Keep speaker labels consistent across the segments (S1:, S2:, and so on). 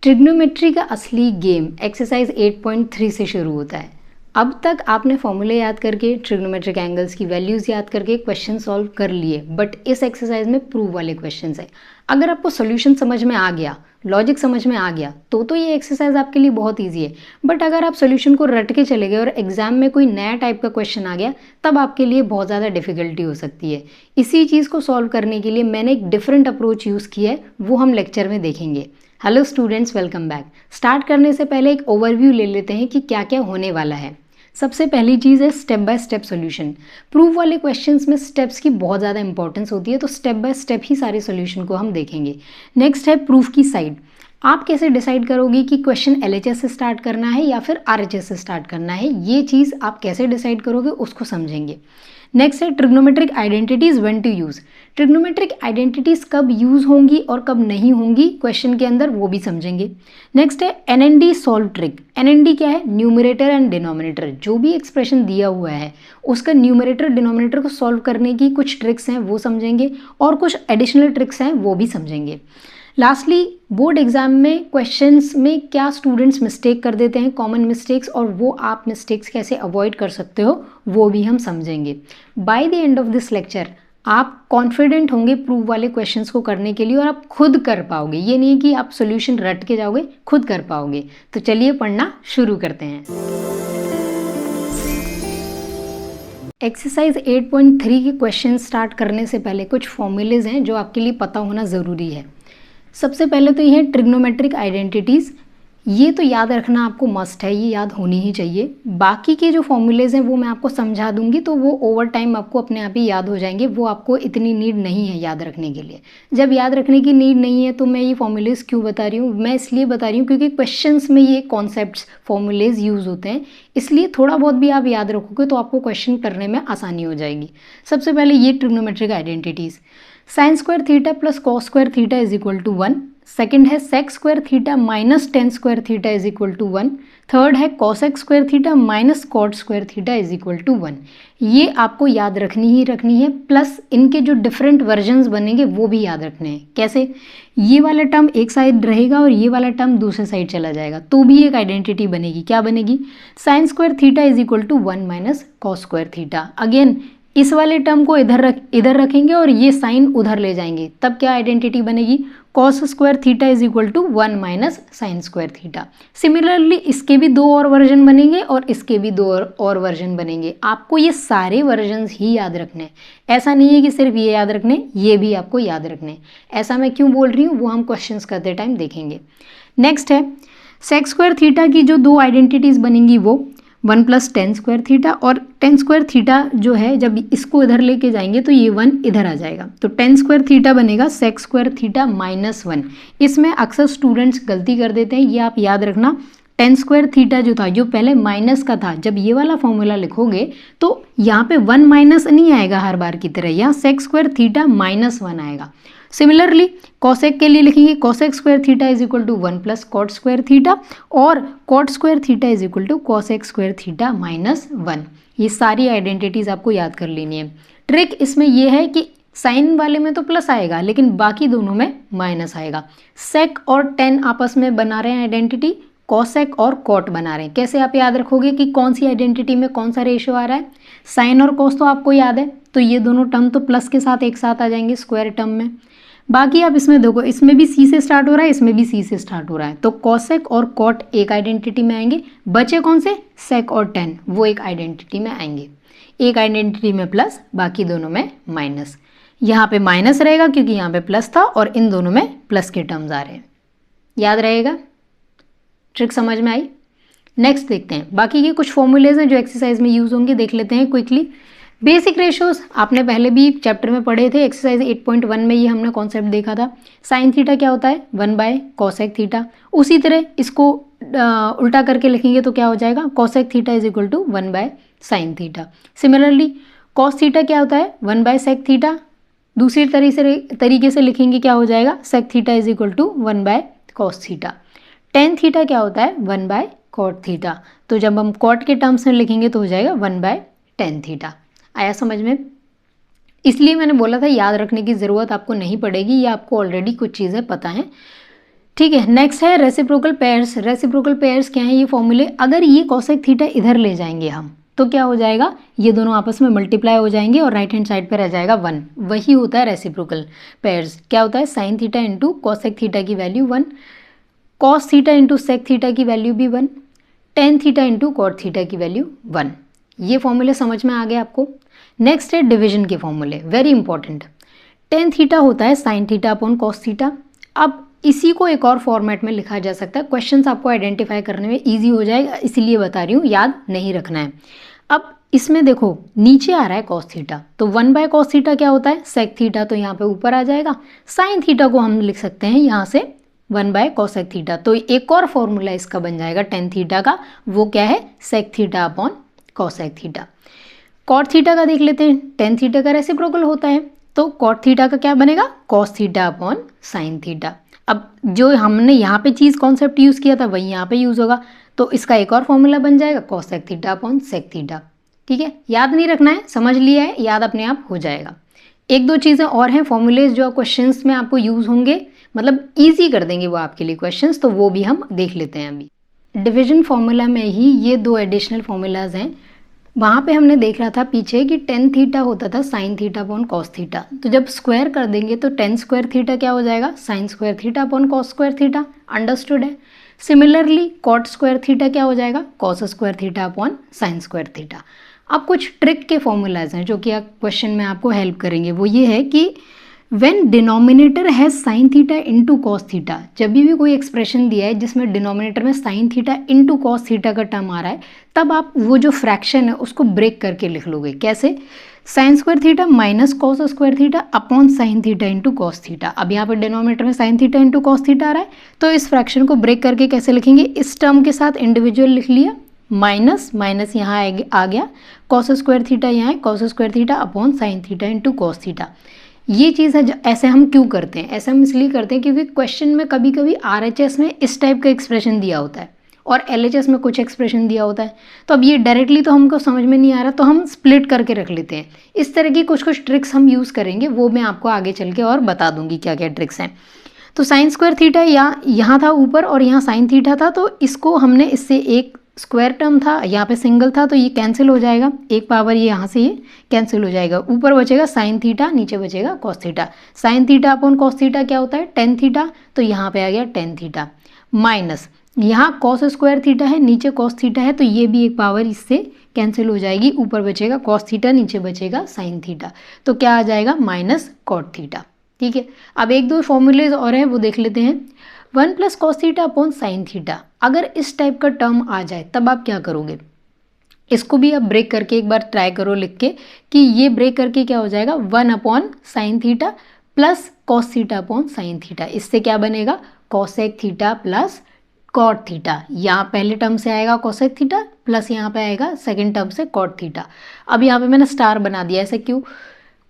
S1: Trigonometry का असली game exercise 8.3 से शुरू होता है। अब तक आपने फॉर्मूले याद करके ट्रिग्नोमेट्रिक एंगल्स की वैल्यूज़ याद करके क्वेश्चन सॉल्व कर लिए, बट इस एक्सरसाइज में प्रूव वाले क्वेश्चंस है। अगर आपको सोल्यूशन समझ में आ गया, लॉजिक समझ में आ गया तो ये एक्सरसाइज आपके लिए बहुत ईजी है। बट अगर आप सोल्यूशन को रट के चले गए और एग्जाम में कोई नया टाइप का क्वेश्चन आ गया, तब आपके लिए बहुत ज़्यादा डिफिकल्टी हो सकती है। इसी चीज़ को सॉल्व करने के लिए मैंने एक डिफरेंट अप्रोच यूज़ की है, वो हम लेक्चर में देखेंगे। Hello students, welcome back. Start करने से पहले एक ओवरव्यू ले लेते हैं कि क्या क्या होने वाला है। सबसे पहली चीज़ है step by step solution. Proof वाले क्वेश्चंस में स्टेप्स की बहुत ज़्यादा इंपॉर्टेंस होती है, तो स्टेप बाय स्टेप ही सारे सॉल्यूशन को हम देखेंगे। नेक्स्ट है प्रूफ की साइड। आप कैसे डिसाइड करोगे कि क्वेश्चन एलएचएस से स्टार्ट करना है या फिर आरएचएस से स्टार्ट करना है, ये चीज़ आप कैसे डिसाइड करोगे उसको समझेंगे। नेक्स्ट है trigonometric identities when to use. Trigonometric identities कब यूज़ होंगी और कब नहीं होंगी क्वेश्चन के अंदर, वो भी समझेंगे। नेक्स्ट है एनएनडी सॉल्व ट्रिक। एनएनडी क्या है? Numerator and denominator. जो भी एक्सप्रेशन दिया हुआ है उसका न्यूमरेटर डिनोमिनेटर को सॉल्व करने की कुछ ट्रिक्स हैं वो समझेंगे, और कुछ एडिशनल ट्रिक्स हैं वो भी समझेंगे। लास्टली बोर्ड एग्जाम में क्वेश्चंस में क्या स्टूडेंट्स मिस्टेक कर देते हैं, कॉमन मिस्टेक्स, और वो आप मिस्टेक्स कैसे अवॉइड कर सकते हो वो भी हम समझेंगे। By the end of this lecture आप कॉन्फिडेंट होंगे प्रूव वाले क्वेश्चंस को करने के लिए, और आप खुद कर पाओगे। ये नहीं कि आप सॉल्यूशन रट के जाओगे, खुद कर पाओगे। तो चलिए पढ़ना शुरू करते हैं। एक्सरसाइज 8.3 के क्वेश्चन स्टार्ट करने से पहले कुछ फॉर्मूलेज हैं जो आपके लिए पता होना ज़रूरी है। सबसे पहले तो ये है ट्रिग्नोमेट्रिक आइडेंटिटीज़। ये तो याद रखना आपको मस्ट है, ये याद होनी ही चाहिए। बाकी के जो फॉर्मूलेज हैं वो मैं आपको समझा दूंगी, तो वो ओवर टाइम आपको अपने आप ही याद हो जाएंगे। वो आपको इतनी नीड नहीं है याद रखने के लिए। जब याद रखने की नीड नहीं है तो मैं ये फॉर्मूलेज क्यों बता रही हूँ? मैं इसलिए बता रही हूँ क्योंकि क्वेश्चंस में ये कॉन्सेप्ट्स फॉर्मूलेज यूज़ होते हैं, इसलिए थोड़ा बहुत भी आप याद रखोगे तो आपको क्वेश्चन करने में आसानी हो जाएगी। सबसे पहले ये trigonometric identities. Sine square theta plus cos square theta is equal to 1। Second है sec square theta minus tan square theta is equal to 1। Third है cosec square theta minus cot square theta is equal to 1। ये आपको याद रखनी ही रखनी है, plus इनके जो डिफरेंट वर्जन्स बनेंगे वो भी याद रखने हैं। कैसे? ये वाला टर्म एक साइड रहेगा और ये वाला टर्म दूसरे साइड चला जाएगा, तो भी एक आइडेंटिटी बनेगी। क्या बनेगी? Sine square theta is equal to 1 minus cos square theta. Again इस वाले टर्म को इधर रखेंगे और ये साइन उधर ले जाएंगे, तब क्या आइडेंटिटी बनेगी? Cos square theta is equal to 1 minus sine square theta. Similarly इसके भी दो और वर्जन बनेंगे और इसके भी दो और वर्जन बनेंगे। आपको ये सारे वर्जन्स ही याद रखने हैं, ऐसा नहीं है कि सिर्फ ये याद रखने, ये भी आपको याद रखने। ऐसा मैं क्यों बोल रही हूँ वो हम क्वेश्चंस करते टाइम देखेंगे। नेक्स्ट है सेक स्क्वायर थीटा की जो दो आइडेंटिटीज बनेंगी वो 1 प्लस टेन स्क्वायर थीटा, और टेन स्क्वायर थीटा जो है जब इसको इधर लेके जाएंगे तो ये 1 इधर आ जाएगा, तो टेन स्क्वायर थीटा बनेगा सेक स्क्वायर थीटा माइनस 1। इसमें अक्सर स्टूडेंट्स गलती कर देते हैं, ये आप याद रखना। टेन स्क्वायर थीटा जो था, जो पहले माइनस का था, जब ये वाला फॉर्मूला लिखोगे तो यहाँ पे 1 माइनस नहीं आएगा हर बार की तरह, यहाँ सेक स्क्वायर थीटा माइनस 1 आएगा। सिमिलरली कॉसेक के लिए लिखेंगे cosec square theta is equal to 1 plus cot square theta, और cot square theta is equal to cosec square theta minus 1। ये सारी आइडेंटिटीज आपको याद कर लेनी है। ट्रिक इसमें यह है कि साइन वाले में तो प्लस आएगा लेकिन बाकी दोनों में माइनस आएगा। सेक और टेन आपस में बना रहे हैं आइडेंटिटी, कॉसेक और कॉट बना रहे हैं। कैसे आप याद रखोगे कि कौन सी आइडेंटिटी में कौन सा रेशियो आ रहा है? साइन और कॉस तो आपको याद है, तो ये दोनों टर्म तो प्लस के साथ एक साथ आ जाएंगे स्क्वायर टर्म में। बाकी आप इसमें देखो, इसमें भी सी से स्टार्ट हो रहा है, इसमें भी सी से स्टार्ट हो रहा है, तो कॉसेक और कॉट एक आइडेंटिटी में आएंगे। बचे कौन से? सेक और टेन, वो एक आइडेंटिटी में आएंगे। एक आइडेंटिटी में प्लस, बाकी दोनों में माइनस। यहाँ पे माइनस रहेगा क्योंकि यहाँ पे प्लस था, और इन दोनों में प्लस के टर्म्स आ रहे हैं। याद रहेगा? ट्रिक समझ में आई? नेक्स्ट देखते हैं बाकी के कुछ फॉर्मूलेज हैं जो एक्सरसाइज में यूज होंगे, देख लेते हैं क्विकली। बेसिक रेशियोज आपने पहले भी चैप्टर में पढ़े थे, एक्सरसाइज 8.1 में ये हमने कॉन्सेप्ट देखा था। साइन थीटा क्या होता है? 1 बाय कॉसेक थीटा। उसी तरह इसको उल्टा करके लिखेंगे तो क्या हो जाएगा? Cosec theta is equal to 1 by sine theta. Similarly cos theta क्या होता है? 1 बाय सेक थीटा। दूसरी तरीके से लिखेंगे क्या हो जाएगा? Sec theta is equal to 1 by cos theta. Tan theta क्या होता है? 1 बाय कॉट थीटा। तो जब हम कॉट के टर्म्स में लिखेंगे तो हो जाएगा 1 बाय टेन थीटा। आया समझ में? इसलिए मैंने बोला था याद रखने की ज़रूरत आपको नहीं पड़ेगी, या आपको ऑलरेडी कुछ चीज़ें पता हैं। ठीक है, नेक्स्ट है रेसिप्रोकल पेयर्स। रेसिप्रोकल पेयर्स क्या है, ये फॉर्मूले, अगर ये कॉसेक थीटा इधर ले जाएंगे हम तो क्या हो जाएगा, ये दोनों आपस में मल्टीप्लाई हो जाएंगे और राइट हैंड साइड पे रह जाएगा 1। वही होता है रेसिप्रोकल पेयर्स। क्या होता है, sine theta into cosec theta की value 1, cos theta into sec theta की वैल्यू भी 1, tan theta into cot theta की वैल्यू 1। ये फॉर्मूले समझ में आ गए आपको। नेक्स्ट है डिविजन के फॉर्मूले, वेरी इंपॉर्टेंट। टेन थीटा होता है sine theta upon cos theta. अब इसी को एक और फॉर्मेट में लिखा जा सकता है, क्वेश्चंस आपको आइडेंटिफाई करने में इजी हो जाएगा, इसीलिए बता रही हूँ, याद नहीं रखना है। अब इसमें देखो नीचे आ रहा है कॉस थीटा, तो 1 बाय कॉस थीटा क्या होता है, सेक थीटा, तो यहाँ पे ऊपर आ जाएगा। साइन थीटा को हम लिख सकते हैं यहाँ से 1 बाय कॉसेक थीटा, तो एक और फॉर्मूला इसका बन जाएगा टेन थीटा का, वो क्या है, sec theta upon cosec theta. Cot theta का देख लेते हैं, टेन थीटा का रेसिप्रोकल होता है, तो कॉट थीटा का क्या बनेगा, cos theta upon sine theta. अब जो हमने यहाँ पे चीज़ कॉन्सेप्ट यूज़ किया था वही यहाँ पे यूज़ होगा, तो इसका एक और फॉर्मूला बन जाएगा cosec theta upon sec theta. ठीक है, याद नहीं रखना है, समझ लिया है, याद अपने आप हो जाएगा। एक दो चीज़ें और हैं फॉर्मूलेज जो क्वेश्चंस में आपको यूज़ होंगे, मतलब ईजी कर देंगे वो आपके लिए क्वेश्चंस, तो वो भी हम देख लेते हैं अभी। डिवीजन फॉर्मूला में ही ये दो एडिशनल फॉर्मूलाज हैं। वहाँ पे हमने देख रहा था पीछे कि टेन थीटा होता था sine theta upon cos theta, तो जब स्क्वायर कर देंगे तो टेन स्क्वायर थीटा क्या हो जाएगा, sine square theta upon cos square theta. Understood है। सिमिलरली कॉट स्क्वायर थीटा क्या हो जाएगा, cos square theta upon sign square theta. अब कुछ ट्रिक के फॉर्मूलाज हैं जो कि क्वेश्चन में आपको हेल्प करेंगे, वो ये है कि when denominator has sign theta into cos theta, जब भी कोई एक्सप्रेशन दिया है जिसमें डिनोमिनेटर में sine theta into cos theta का टर्म आ रहा है, तब आप वो जो फ्रैक्शन है उसको ब्रेक करके लिख लोगे। कैसे, sine square theta minus cos square theta upon sine theta into cos theta. अब यहाँ पर डिनोमिनेटर में sine theta into cos theta आ रहा है, तो इस फ्रैक्शन को ब्रेक करके कैसे लिखेंगे, इस टर्म के साथ इंडिविजुअल लिख लिया, माइनस माइनस यहाँ आ गया, कॉस स्क्वायर थीटा यहाँ है, cos square theta upon sine theta into cos theta. ये चीज़ है, ऐसे हम क्यों करते हैं, ऐसे हम इसलिए करते हैं क्योंकि क्वेश्चन में कभी कभी आरएचएस में इस टाइप का एक्सप्रेशन दिया होता है और एलएचएस में कुछ एक्सप्रेशन दिया होता है, तो अब ये डायरेक्टली तो हमको समझ में नहीं आ रहा, तो हम स्प्लिट करके रख लेते हैं। इस तरह की कुछ कुछ ट्रिक्स हम यूज़ करेंगे, वो मैं आपको आगे चल के और बता दूंगी क्या क्या ट्रिक्स हैं। तो साइन स्क्वायर थीटा यहाँ था ऊपर और यहाँ साइन थीटा था, तो इसको हमने इससे एक स्क्वायर टर्म था, यहाँ पे सिंगल था, तो ये कैंसिल हो जाएगा, एक पावर ये यहाँ से ये कैंसिल हो जाएगा, ऊपर बचेगा साइन थीटा, नीचे बचेगा cos theta. Sign theta upon cos theta क्या होता है, टेन थीटा, तो यहाँ पे आ गया टेन थीटा, माइनस यहाँ कॉस स्क्वायर थीटा है, नीचे कॉस थीटा है, तो ये भी एक पावर इससे कैंसिल हो जाएगी, ऊपर बचेगा कॉस थीटा, नीचे बचेगा साइन थीटा, तो क्या आ जाएगा, माइनस कॉट थीटा। ठीक है, अब एक दो फॉर्मूलेज और हैं वो देख लेते हैं। 1 plus cos theta upon sine theta, अगर इस टाइप का टर्म आ जाए तब आप क्या करोगे, इसको भी आप ब्रेक करके एक बार ट्राई करो लिख के कि ये ब्रेक करके क्या हो जाएगा, 1 upon sine theta plus cos theta upon sine theta. इससे क्या बनेगा, cosec theta plus cot theta. यहाँ पहले टर्म से आएगा कॉसेक थीटा प्लस यहाँ पे आएगा सेकेंड टर्म से कॉट थीटा। अब यहाँ पे मैंने स्टार बना दिया, ऐसे क्यों,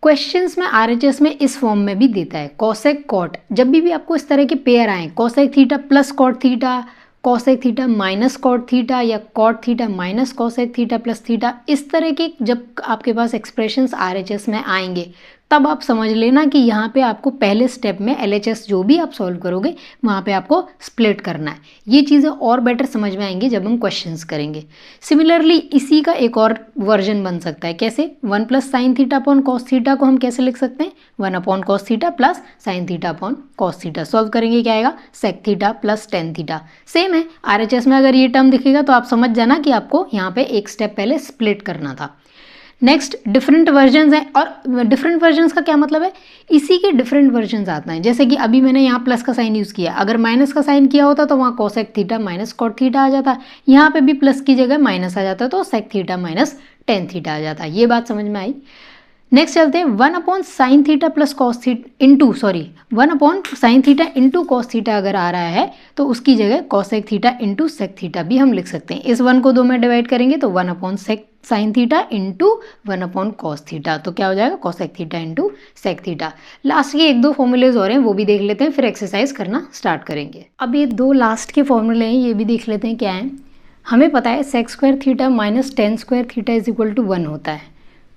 S1: क्वेश्चंस में आरएचएस में इस फॉर्म में भी देता है, कॉसेक कॉट। जब भी आपको इस तरह के पेयर आए, cosec theta plus cot theta, cosec theta minus cot theta या cot theta minus cosec theta plus theta, इस तरह के जब आपके पास एक्सप्रेशंस आरएचएस में आएंगे तब आप समझ लेना कि यहाँ पे आपको पहले स्टेप में एलएचएस जो भी आप सॉल्व करोगे वहाँ पे आपको स्प्लिट करना है। ये चीज़ें और बेटर समझ में आएंगी जब हम क्वेश्चंस करेंगे। सिमिलरली इसी का एक और वर्जन बन सकता है, कैसे, 1 plus sine theta upon cos theta को हम कैसे लिख सकते हैं, 1 upon cos theta plus sine theta upon cos theta. Solve करेंगे क्या आएगा, sec theta plus tan theta. Same है, आरएचएस में अगर ये टर्म दिखेगा तो आप समझ जाना कि आपको यहाँ पे एक स्टेप पहले स्प्लिट करना था। नेक्स्ट डिफरेंट वर्जन्स हैं, और डिफरेंट वर्जन्स का क्या मतलब है, इसी के डिफरेंट वर्जन्स आते हैं। जैसे कि अभी मैंने यहाँ प्लस का साइन यूज़ किया, अगर माइनस का साइन किया होता तो वहाँ cosec theta minus cot theta आ जाता, यहाँ पे भी प्लस की जगह माइनस आ जाता तो sec theta minus tan theta आ जाता। ये बात समझ में आई। नेक्स्ट चलते हैं, 1 upon sine theta plus cos theta into 1 upon sine theta into cos theta अगर आ रहा है तो उसकी जगह cosec theta into sec theta भी हम लिख सकते हैं। इस 1 को 2 में डिवाइड करेंगे तो 1 upon sine theta into 1 upon cos theta, तो क्या हो जाएगा, cosec theta into sec theta. Last के एक दो फॉर्मूलेज और हैं वो भी देख लेते हैं, फिर एक्सरसाइज करना स्टार्ट करेंगे। अब ये दो लास्ट के फॉर्मूले हैं, ये भी देख लेते हैं क्या है। हमें पता है sec square theta minus tan square theta is equal to 1 होता है,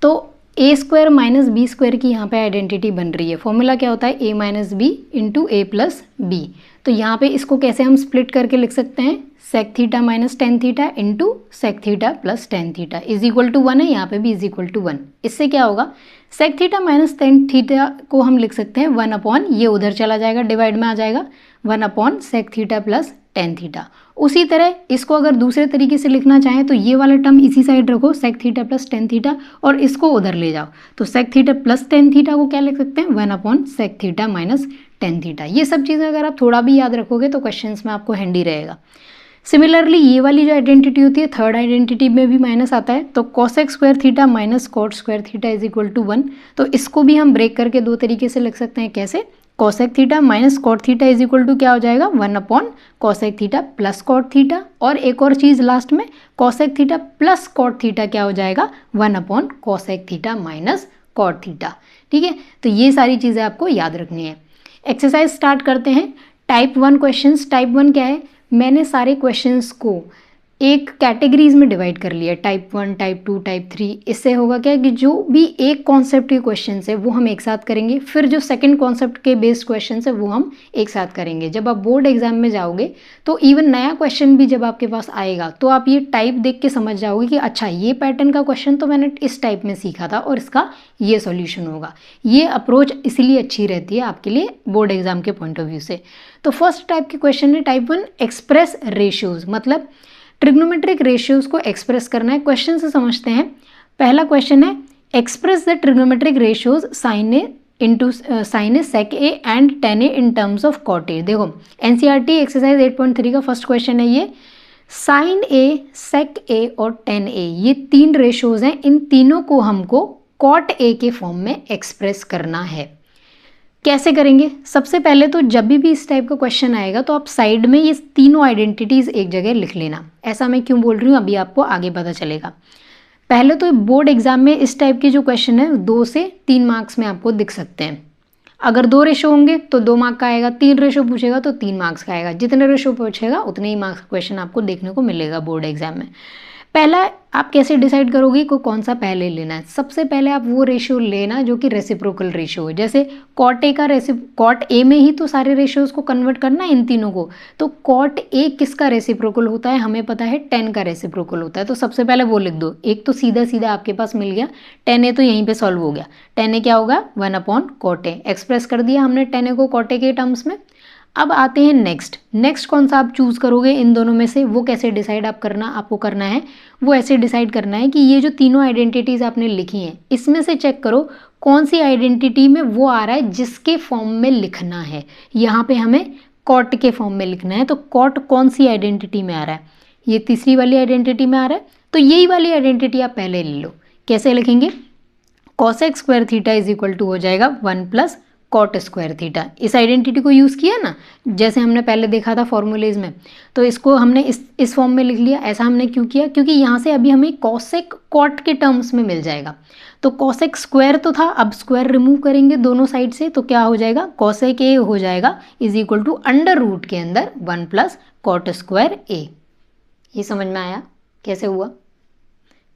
S1: तो a square minus B square की यहाँ पे आइडेंटिटी बन रही है। फॉर्मूला क्या होता है, A minus B into A plus B. तो यहाँ पे इसको कैसे हम स्प्लिट करके लिख सकते हैं, sec theta minus tan theta into sec theta plus tan theta is equal to 1 है, यहाँ पे भी इज इक्वल टू 1। इससे क्या होगा, sec theta minus tan theta को हम लिख सकते हैं 1 अपॉन, ये उधर चला जाएगा डिवाइड में आ जाएगा, 1 upon sec theta plus tan theta. उसी तरह इसको अगर दूसरे तरीके से लिखना चाहें तो ये वाला टर्म इसी साइड रखो, sec theta plus tan theta, और इसको उधर ले जाओ, तो sec theta plus tan theta को क्या लिख सकते हैं, 1 upon sec theta minus tan theta. ये सब चीज़ें अगर आप थोड़ा भी याद रखोगे तो क्वेश्चंस में आपको हैंडी रहेगा। सिमिलरली ये वाली जो आइडेंटिटी होती है, थर्ड आइडेंटिटी में भी माइनस आता है, तो cosec square theta minus cot square theta is equal to 1। तो इसको भी हम ब्रेक करके दो तरीके से लिख सकते हैं, कैसे, cosec theta minus cot theta is equal to क्या हो जाएगा, 1 upon cosec theta plus cot theta, और एक और चीज़ लास्ट में, cosec theta plus cot theta क्या हो जाएगा, 1 upon cosec theta minus cot theta. ठीक है, तो ये सारी चीज़ें आपको याद रखनी है। एक्सरसाइज स्टार्ट करते हैं। Type 1 questions. टाइप 1 क्या है, मैंने सारे क्वेश्चंस को एक कैटेगरीज में डिवाइड कर लिया, टाइप 1, टाइप 2, टाइप 3। इससे होगा क्या कि जो भी एक कॉन्सेप्ट के क्वेश्चंस है वो हम एक साथ करेंगे, फिर जो सेकंड कॉन्सेप्ट के बेस्ड क्वेश्चंस है वो हम एक साथ करेंगे। जब आप बोर्ड एग्जाम में जाओगे तो इवन नया क्वेश्चन भी जब आपके पास आएगा तो आप ये टाइप देख के समझ जाओगे कि अच्छा ये पैटर्न का क्वेश्चन तो मैंने इस टाइप में सीखा था और इसका ये सॉल्यूशन होगा। ये अप्रोच इसलिए अच्छी रहती है आपके लिए बोर्ड एग्जाम के पॉइंट ऑफ व्यू से। तो फर्स्ट टाइप के क्वेश्चन है टाइप 1, एक्सप्रेस रेशियोज, मतलब ट्रिग्नोमेट्रिक रेशियोज को एक्सप्रेस करना है। क्वेश्चन से समझते हैं। पहला क्वेश्चन है, express the trigonometric ratios sine A into sine A sec A and tan A in terms of cot A. देखो एनसीईआरटी एक्सरसाइज 8.3 का फर्स्ट क्वेश्चन है ये। साइन ए, सेक ए और टेन ए, ये तीन रेशियोज हैं, इन तीनों को हमको कॉट ए के फॉर्म में एक्सप्रेस करना है। कैसे करेंगे, सबसे पहले तो जब भी इस टाइप का क्वेश्चन आएगा तो आप साइड में ये तीनों आइडेंटिटीज एक जगह लिख लेना। ऐसा मैं क्यों बोल रही हूँ अभी आपको आगे पता चलेगा। पहले तो बोर्ड एग्जाम में इस टाइप के जो क्वेश्चन है 2 से 3 मार्क्स में आपको दिख सकते हैं। अगर 2 रेशो होंगे तो 2 मार्क का आएगा, 3 रेशो पूछेगा तो 3 मार्क्स का आएगा। जितने रेशो पूछेगा उतने ही मार्क्स का क्वेश्चन आपको देखने को मिलेगा बोर्ड एग्जाम में। पहला आप कैसे डिसाइड करोगे को कौन सा पहले लेना है। सबसे पहले आप वो रेशियो लेना जो कि रेसिप्रोकल रेशियो हो। जैसे कॉट ए का कॉट ए में ही तो सारे रेशियोज को कन्वर्ट करना है इन तीनों को। तो कॉट ए किसका रेसिप्रोकल होता है, हमें पता है 10 का रेसिप्रोकल होता है, तो सबसे पहले वो लिख दो। एक तो सीधा सीधा आपके पास मिल गया, 10 ए तो यहीं पे सॉल्व हो गया। 10 ए क्या होगा, 1 अपॉन कॉट ए, एक्सप्रेस कर दिया हमने 10 ए को कॉट ए के टर्म्स में। अब आते हैं नेक्स्ट कौन सा आप चूज़ करोगे इन दोनों में से, वो कैसे डिसाइड आपको करना है। वो ऐसे डिसाइड करना है कि ये जो तीनों आइडेंटिटीज़ आपने लिखी हैं इसमें से चेक करो कौन सी आइडेंटिटी में वो आ रहा है जिसके फॉर्म में लिखना है। यहाँ पे हमें कॉट के फॉर्म में लिखना है, तो कॉट कौन सी आइडेंटिटी में आ रहा है, ये तीसरी वाली आइडेंटिटी में आ रहा है, तो यही वाली आइडेंटिटी आप पहले ले लो। कैसे लिखेंगे, cosec square theta is equal to हो जाएगा 1 प्लस कॉट स्क्वायर थीटा। इस आइडेंटिटी को यूज़ किया ना, जैसे हमने पहले देखा था फॉर्मूलेज में, तो इसको हमने इस फॉर्म में लिख लिया। ऐसा हमने क्यों किया, क्योंकि यहाँ से अभी हमें कॉसेक कॉट के टर्म्स में मिल जाएगा। तो कॉसेक स्क्वायर तो था, अब स्क्वायर रिमूव करेंगे दोनों साइड से, तो क्या हो जाएगा, कॉसेक ए हो जाएगा is equal to under root के अंदर 1 प्लस कॉट स्क्वायर ए। ये समझ में आया कैसे हुआ।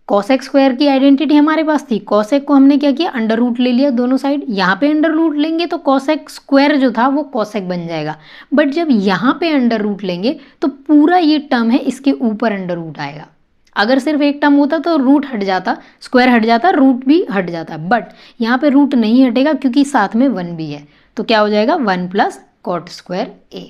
S1: कॉसेक स्क्वायर की आइडेंटिटी हमारे पास थी, कॉसेक को हमने क्या किया, अंडर रूट ले लिया दोनों साइड। यहाँ पे अंडर रूट लेंगे तो कॉसेक स्क्वायर जो था वो कॉसेक बन जाएगा, बट जब यहाँ पे अंडर रूट लेंगे तो पूरा ये टर्म है इसके ऊपर अंडर रूट आएगा। अगर सिर्फ एक टर्म होता तो रूट हट जाता, स्क्वायर हट जाता, रूट भी हट जाता, बट यहाँ पे रूट नहीं हटेगा क्योंकि साथ में 1 भी है, तो क्या हो जाएगा 1 plus cot square A.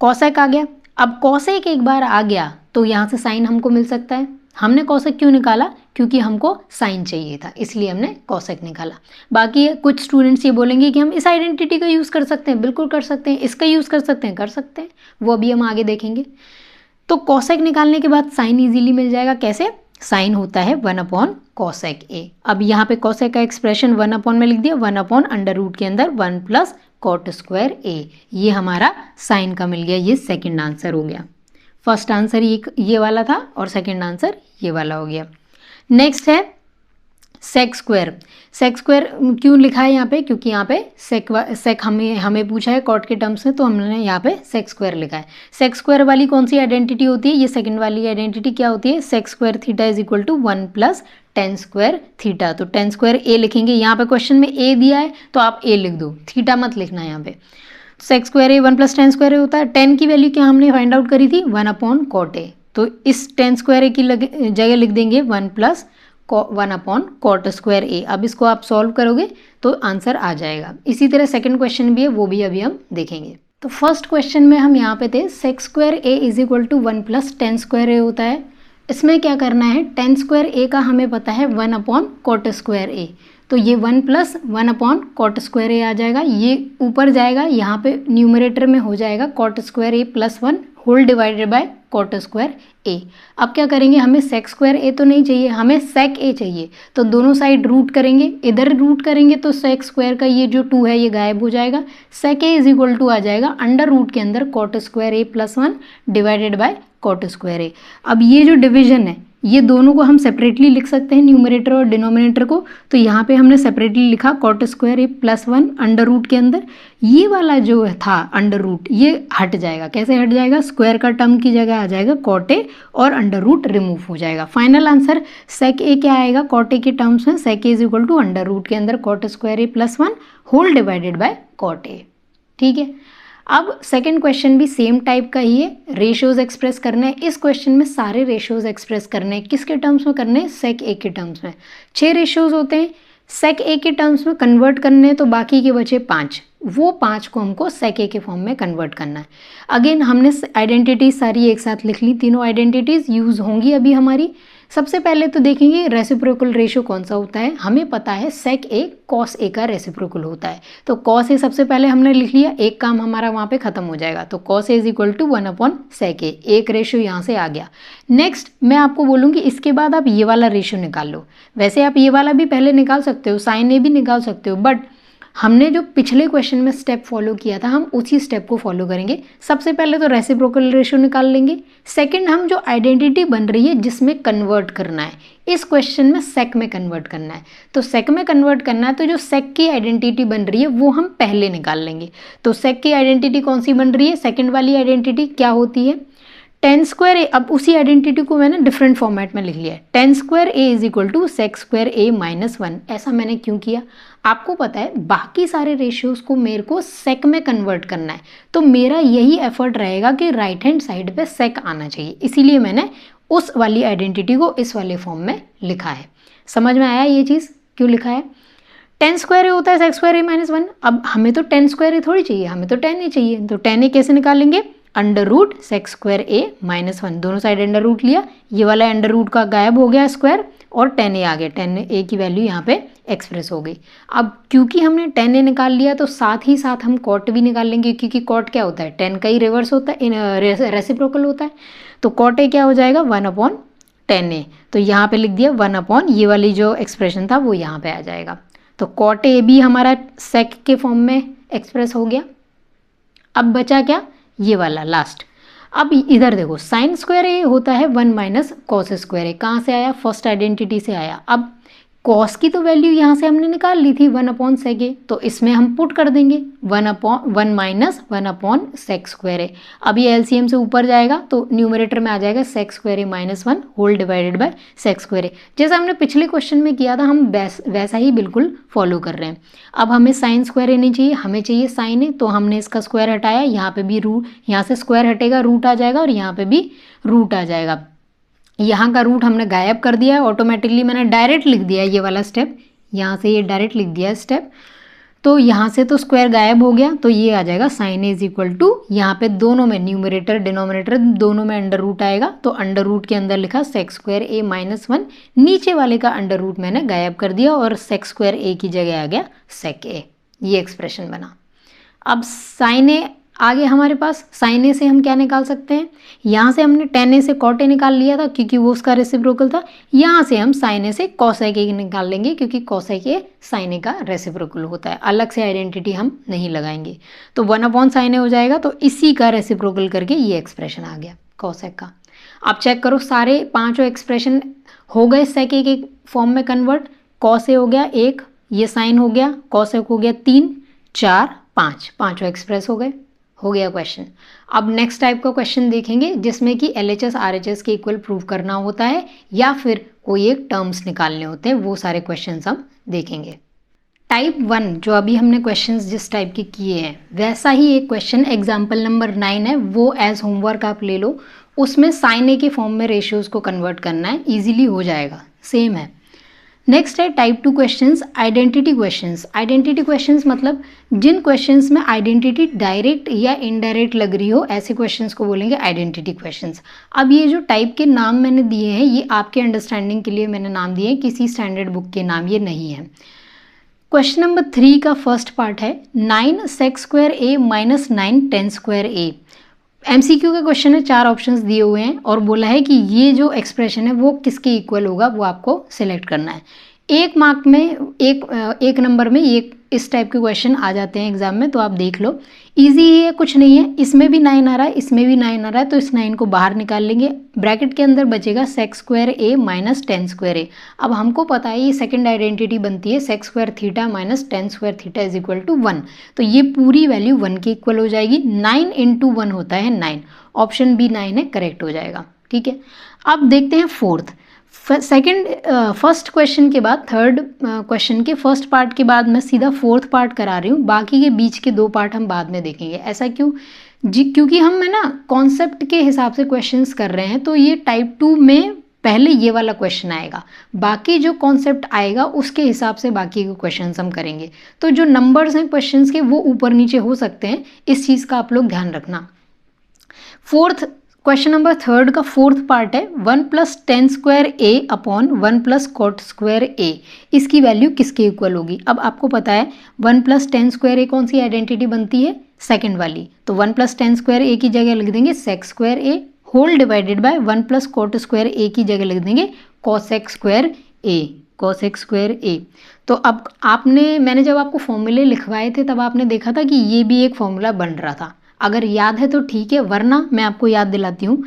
S1: Cosec आ गया। अब कॉसेक एक बार आ गया तो यहाँ से साइन हमको मिल सकता है। हमने कॉसेक क्यों निकाला, क्योंकि हमको साइन चाहिए था, इसलिए हमने कॉसेक निकाला। बाकी कुछ स्टूडेंट्स ये बोलेंगे कि हम इस आइडेंटिटी का यूज़ कर सकते हैं, बिल्कुल कर सकते हैं, इसका यूज़ कर सकते हैं, कर सकते हैं, वो अभी हम आगे देखेंगे। तो कॉसेक निकालने के बाद साइन इजीली मिल जाएगा। कैसे, साइन होता है 1 अपॉन कॉसेक ए। अब यहाँ पे कॉसेक का एक्सप्रेशन 1 अपॉन में लिख दिया, 1 अपॉन अंडर रूट के अंदर 1 प्लस कॉट स्क्वायर ए। ये हमारा साइन का मिल गया, ये सेकेंड आंसर हो गया। फर्स्ट आंसर ये वाला था और सेकंड आंसर ये वाला हो गया। नेक्स्ट है सेक स्क्वायर। सेक स्क्वायर क्यों लिखा है यहाँ पे, क्योंकि यहाँ पे सेक हमें पूछा है कॉट के टर्म्स में, तो हमने यहाँ पे सेक स्क्वायर लिखा है। सेक स्क्वायर वाली कौन सी आइडेंटिटी होती है, ये सेकंड वाली आइडेंटिटी क्या होती है, sec square theta is equal to 1 plus tan square theta. तो टेन स्क्वायर ए लिखेंगे, यहाँ पे क्वेश्चन में ए दिया है तो आप ए लिख दो, थीटा मत लिखना यहाँ पे। सेक square A 1 plus tan square A होता है। टेन की वैल्यू क्या हमने फाइंड आउट करी थी, 1 अपॉन कॉट ए। तो इस टेन स्क्वायर ए की जगह लिख देंगे 1 plus 1 upon cot square A. अब इसको आप सॉल्व करोगे तो आंसर आ जाएगा। इसी तरह सेकंड क्वेश्चन भी है, वो भी अभी हम देखेंगे। तो फर्स्ट क्वेश्चन में हम यहाँ पे थे sec square A is equal to 1 plus tan square A होता है। इसमें क्या करना है, टेन स्क्वायर ए का हमें पता है 1 अपॉन कॉट स्क्वायर ए, तो ये 1 प्लस 1 अपॉन कॉट स्क्वायर ए आ जाएगा। ये ऊपर जाएगा, यहाँ पे न्यूमरेटर में हो जाएगा cot square A plus 1 whole divided by cot square A. अब क्या करेंगे, हमें सेक स्क्वायर ए तो नहीं चाहिए, हमें सेक ए चाहिए। तो दोनों साइड रूट करेंगे, इधर रूट करेंगे तो सेक स्क्वायर का ये जो 2 है ये गायब हो जाएगा। Sec A is equal to आ जाएगा अंडर रूट के अंदर cot square A plus 1 divided by cot square A. अब ये जो डिवीजन है ये दोनों को हम सेपरेटली लिख सकते हैं, न्यूमरेटर और डिनोमिनेटर को। तो यहाँ पे हमने सेपरेटली लिखा cot square A plus 1 under root के अंदर। ये वाला जो था अंडर रूट ये हट जाएगा। कैसे हट जाएगा, स्क्वायर का टर्म की जगह आ जाएगा कॉट ए और अंडर रूट रिमूव हो जाएगा। फाइनल आंसर सेक ए क्या आएगा, कॉट ए के टर्म्स में sec A is equal to under root के अंदर cot square A plus 1 whole divided by cot A. ठीक है, अब सेकंड क्वेश्चन भी सेम टाइप का ही है, रेशियोज एक्सप्रेस करने हैं। इस क्वेश्चन में सारे रेशियोज एक्सप्रेस करने हैं। किसके टर्म्स में करने हैं, सेक ए के टर्म्स में। 6 रेशियोज होते हैं, सेक ए के टर्म्स में कन्वर्ट करने हैं, तो बाकी के बचे 5। वो 5 को हमको सेक ए के फॉर्म में कन्वर्ट करना है। अगेन हमने आइडेंटिटीज सारी एक साथ लिख ली, तीनों आइडेंटिटीज यूज़ होंगी अभी हमारी। सबसे पहले तो देखेंगे रेसिप्रोकल रेशियो कौन सा होता है। हमें पता है सेक ए कॉस ए का रेसिप्रोकल होता है, तो कॉस ए सबसे पहले हमने लिख लिया, एक काम हमारा वहाँ पे खत्म हो जाएगा। तो cos A is equal to 1 upon sec A, एक रेशियो यहाँ से आ गया। नेक्स्ट मैं आपको बोलूँगी इसके बाद आप ये वाला रेशियो निकाल लो। वैसे आप ये वाला भी पहले निकाल सकते हो, साइन ए भी निकाल सकते हो, बट हमने जो पिछले क्वेश्चन में स्टेप फॉलो किया था हम उसी स्टेप को फॉलो करेंगे। सबसे पहले तो रेसिप्रोकल रेशियो निकाल लेंगे। सेकंड हम जो आइडेंटिटी बन रही है जिसमें कन्वर्ट करना है, इस क्वेश्चन में सेक में कन्वर्ट करना है। तो सेक में कन्वर्ट करना है तो जो सेक की आइडेंटिटी बन रही है वो हम पहले निकाल लेंगे। तो सेक की आइडेंटिटी कौन सी बन रही है, सेकेंड वाली आइडेंटिटी क्या होती है, टेन स्क्वायर ए। अब उसी आइडेंटिटी को मैंने डिफरेंट फॉर्मेट में लिख लिया है, tan square A is equal to sec square A minus 1। ऐसा मैंने क्यों किया, आपको पता है बाकी सारे रेशियोज को मेरे को सेक में कन्वर्ट करना है, तो मेरा यही एफर्ट रहेगा कि राइट हैंड साइड पे सेक आना चाहिए, इसीलिए मैंने उस वाली आइडेंटिटी को इस वाले फॉर्म में लिखा है। समझ में आया ये चीज़ क्यों लिखा है। टेन स्क्वायर ए होता है सेक स्क्वायर ए माइनस 1। अब हमें तो टेन स्क्वायर ए थोड़ी चाहिए, हमें तो 10 ए चाहिए। तो 10 ए कैसे निकालेंगे, under root sec square A minus 1, दोनों साइड अंडर रूट लिया, ये वाला अंडर रूट का गायब हो गया स्क्वायर और 10 ए आ गया। 10 ए की वैल्यू यहाँ पे एक्सप्रेस हो गई। अब क्योंकि हमने 10 ए निकाल लिया तो साथ ही साथ हम कॉट भी निकाल लेंगे, क्योंकि कॉट क्या होता है, 10 का ही रिवर्स होता है, रेसिप्रोकल होता है। तो कॉट ए क्या हो जाएगा, 1 अपॉन 10 ए। तो यहाँ पे लिख दिया 1 अपॉन ये वाली जो एक्सप्रेशन था वो यहाँ पे आ जाएगा। तो कॉट ए भी हमारा सेक के फॉर्म में एक्सप्रेस हो गया। अब बचा क्या, ये वाला लास्ट। अब इधर देखो साइन स्क्वायर ए होता है 1 माइनस कॉस स्क्वायर ए। कहाँ से आया, फर्स्ट आइडेंटिटी से आया। अब कॉस की तो वैल्यू यहाँ से हमने निकाल ली थी 1 अपॉन सेक ए, तो इसमें हम पुट कर देंगे 1 minus 1 upon sec square A. अब ये एलसीएम से ऊपर जाएगा तो न्यूमरेटर में आ जाएगा sec square A minus 1 whole divided by sec square A. जैसा हमने पिछले क्वेश्चन में किया था हम वैसा ही बिल्कुल फॉलो कर रहे हैं। अब हमें साइन स्क्वायर ए नहीं चाहिए, हमें चाहिए साइन ए, तो हमने इसका स्क्वायर हटाया, यहाँ पे भी रूट, यहाँ से स्क्वायर हटेगा रूट आ जाएगा और यहाँ पे भी रूट आ जाएगा। यहाँ का रूट हमने गायब कर दिया है ऑटोमेटिकली, मैंने डायरेक्ट लिख दिया है ये वाला स्टेप, यहाँ से ये डायरेक्ट लिख दिया है स्टेप। तो यहाँ से तो स्क्वायर गायब हो गया, तो ये आ जाएगा sine A is equal to, यहाँ पे दोनों में न्यूमरेटर डिनोमिनेटर दोनों में अंडर रूट आएगा, तो अंडर रूट के अंदर लिखा सेक स्क्वायर ए माइनस 1, नीचे वाले का अंडर रूट मैंने गायब कर दिया और सेक स्क्वायर ए की जगह आ गया सेक ए। ये एक्सप्रेशन बना। अब साइन ए आगे हमारे पास, साइन ए से हम क्या निकाल सकते हैं, यहाँ से हमने टेन ए से कॉट ए निकाल लिया था क्योंकि वो उसका रेसिप्रोकल था। यहाँ से हम साइन ए से कॉसेक ए निकाल लेंगे क्योंकि कॉसेक ए साइन ए का रेसिप्रोकल होता है। अलग से आइडेंटिटी हम नहीं लगाएंगे, तो 1 अपॉन साइन ए हो जाएगा। तो इसी का रेसिप्रोकल करके ये एक्सप्रेशन आ गया कॉसेक का। आप चेक करो सारे पाँचों एक्सप्रेशन हो गए सेक ए के फॉर्म में कन्वर्ट। कॉस ए हो गया 1, ये साइन हो गया, कॉसेक हो गया 3, 4, 5, पाँचों एक्सप्रेस हो गया क्वेश्चन। अब नेक्स्ट टाइप का क्वेश्चन देखेंगे जिसमें कि LHS RHS के इक्वल प्रूव करना होता है या फिर कोई एक टर्म्स निकालने होते हैं, वो सारे क्वेश्चंस हम देखेंगे। टाइप 1 जो अभी हमने क्वेश्चंस जिस टाइप के किए हैं वैसा ही एक क्वेश्चन एग्जाम्पल नंबर 9 है, वो एज होमवर्क आप ले लो। उसमें साइन ए के फॉर्म में रेशियोज को कन्वर्ट करना है, इजीली हो जाएगा, सेम है। नेक्स्ट है type 2 questions, identity questions. Identity questions मतलब जिन क्वेश्चंस में आइडेंटिटी डायरेक्ट या इनडायरेक्ट लग रही हो, ऐसे क्वेश्चंस को बोलेंगे आइडेंटिटी क्वेश्चंस। अब ये जो टाइप के नाम मैंने दिए हैं ये आपके अंडरस्टैंडिंग के लिए मैंने नाम दिए हैं, किसी स्टैंडर्ड बुक के नाम ये नहीं है। क्वेश्चन नंबर 3 का फर्स्ट पार्ट है 9 sec square A minus 9 10 square A. MCQ का क्वेश्चन है, 4 ऑप्शंस दिए हुए हैं और बोला है कि ये जो एक्सप्रेशन है वो किसके इक्वल होगा, वो आपको सिलेक्ट करना है। एक मार्क में एक नंबर में ये इस टाइप के क्वेश्चन आ जाते हैं एग्जाम में, तो आप देख लो। इजी है, कुछ नहीं है। इसमें भी 9 आ रहा है, इसमें भी 9 आ रहा है, तो इस 9 को बाहर निकाल लेंगे। ब्रैकेट के अंदर बचेगा sec square A minus 10 square A. अब हमको पता है ये सेकंड आइडेंटिटी बनती है sec square theta minus 10 square theta is equal to 1, तो ये पूरी वैल्यू 1 के इक्वल हो जाएगी। 9 इंटू 1 होता है 9, ऑप्शन बी 9 है, करेक्ट हो जाएगा। ठीक है, अब देखते हैं फोर्थ। फर्स्ट क्वेश्चन के बाद थर्ड क्वेश्चन के फर्स्ट पार्ट के बाद मैं सीधा फोर्थ पार्ट करा रही हूँ, बाकी के बीच के 2 पार्ट हम बाद में देखेंगे। ऐसा क्यों जी? क्योंकि हम है ना कॉन्सेप्ट के हिसाब से क्वेश्चंस कर रहे हैं, तो ये टाइप 2 में पहले ये वाला क्वेश्चन आएगा, बाकी जो कॉन्सेप्ट आएगा उसके हिसाब से बाकी के क्वेश्चंस हम करेंगे। तो जो नंबर्स हैं क्वेश्चंस के वो ऊपर नीचे हो सकते हैं, इस चीज़ का आप लोग ध्यान रखना। फोर्थ क्वेश्चन नंबर थर्ड का फोर्थ पार्ट है 1 प्लस 10 स्क्वायर ए अपॉन 1 प्लस कॉट स्क्वायर ए। इसकी वैल्यू किसके इक्वल होगी? अब आपको पता है 1 प्लस 10 स्क्वायर ए कौन सी आइडेंटिटी बनती है? सेकंड वाली। तो 1 प्लस 10 स्क्वायर ए की जगह लिख देंगे sec square A whole divided by 1 plus cot square A की जगह लिख देंगे cosec square A, cosec square A. तो अब मैंने जब आपको फॉर्मूले लिखवाए थे तब आपने देखा था कि ये भी एक फॉर्मूला बन रहा था। अगर याद है तो ठीक है, वरना मैं आपको याद दिलाती हूँ।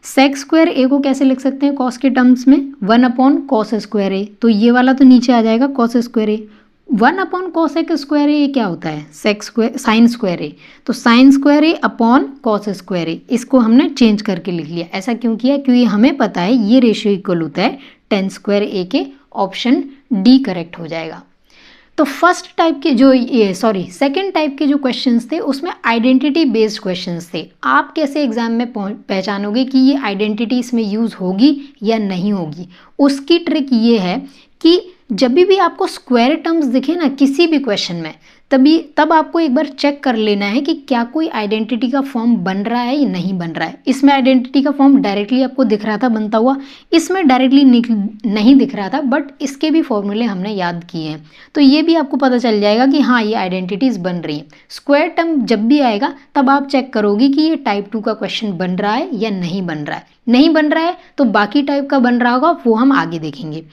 S1: सेक स्क्वायर ए को कैसे लिख सकते हैं कॉस के टर्म्स में? 1 अपॉन कॉस स्क्वायर ए, तो ये वाला तो नीचे आ जाएगा कॉस स्क्वायर ए। 1 अपॉन कॉसेक स्क्वायर ए क्या होता है? Sec square sine square A, तो साइन स्क्वायर ए अपॉन कॉस स्क्वायर ए। इसको हमने चेंज करके लिख लिया। ऐसा क्यों किया? क्योंकि हमें पता है ये रेशियो इक्वल होता है 10 स्क्वायर ए के। ऑप्शन डी करेक्ट हो जाएगा। तो फर्स्ट टाइप के जो सेकंड टाइप के जो क्वेश्चंस थे उसमें आइडेंटिटी बेस्ड क्वेश्चंस थे। आप कैसे एग्जाम में पहचानोगे कि ये आइडेंटिटी इसमें यूज़ होगी या नहीं होगी? उसकी ट्रिक ये है कि जब भी आपको स्क्वायर टर्म्स दिखे ना किसी भी क्वेश्चन में, तब आपको एक बार चेक कर लेना है कि क्या कोई आइडेंटिटी का फॉर्म बन रहा है या नहीं बन रहा है। इसमें आइडेंटिटी का फॉर्म डायरेक्टली आपको दिख रहा था बनता हुआ, इसमें डायरेक्टली नहीं दिख रहा था, बट इसके भी फॉर्मूले हमने याद किए हैं, तो ये भी आपको पता चल जाएगा कि हाँ ये आइडेंटिटीज बन रही हैं। स्क्वायर टर्म जब भी आएगा तब आप चेक करोगे कि ये टाइप 2 का क्वेश्चन बन रहा है या नहीं बन रहा है। नहीं बन रहा है तो बाकी टाइप का बन रहा होगा, वो हम आगे देखेंगे।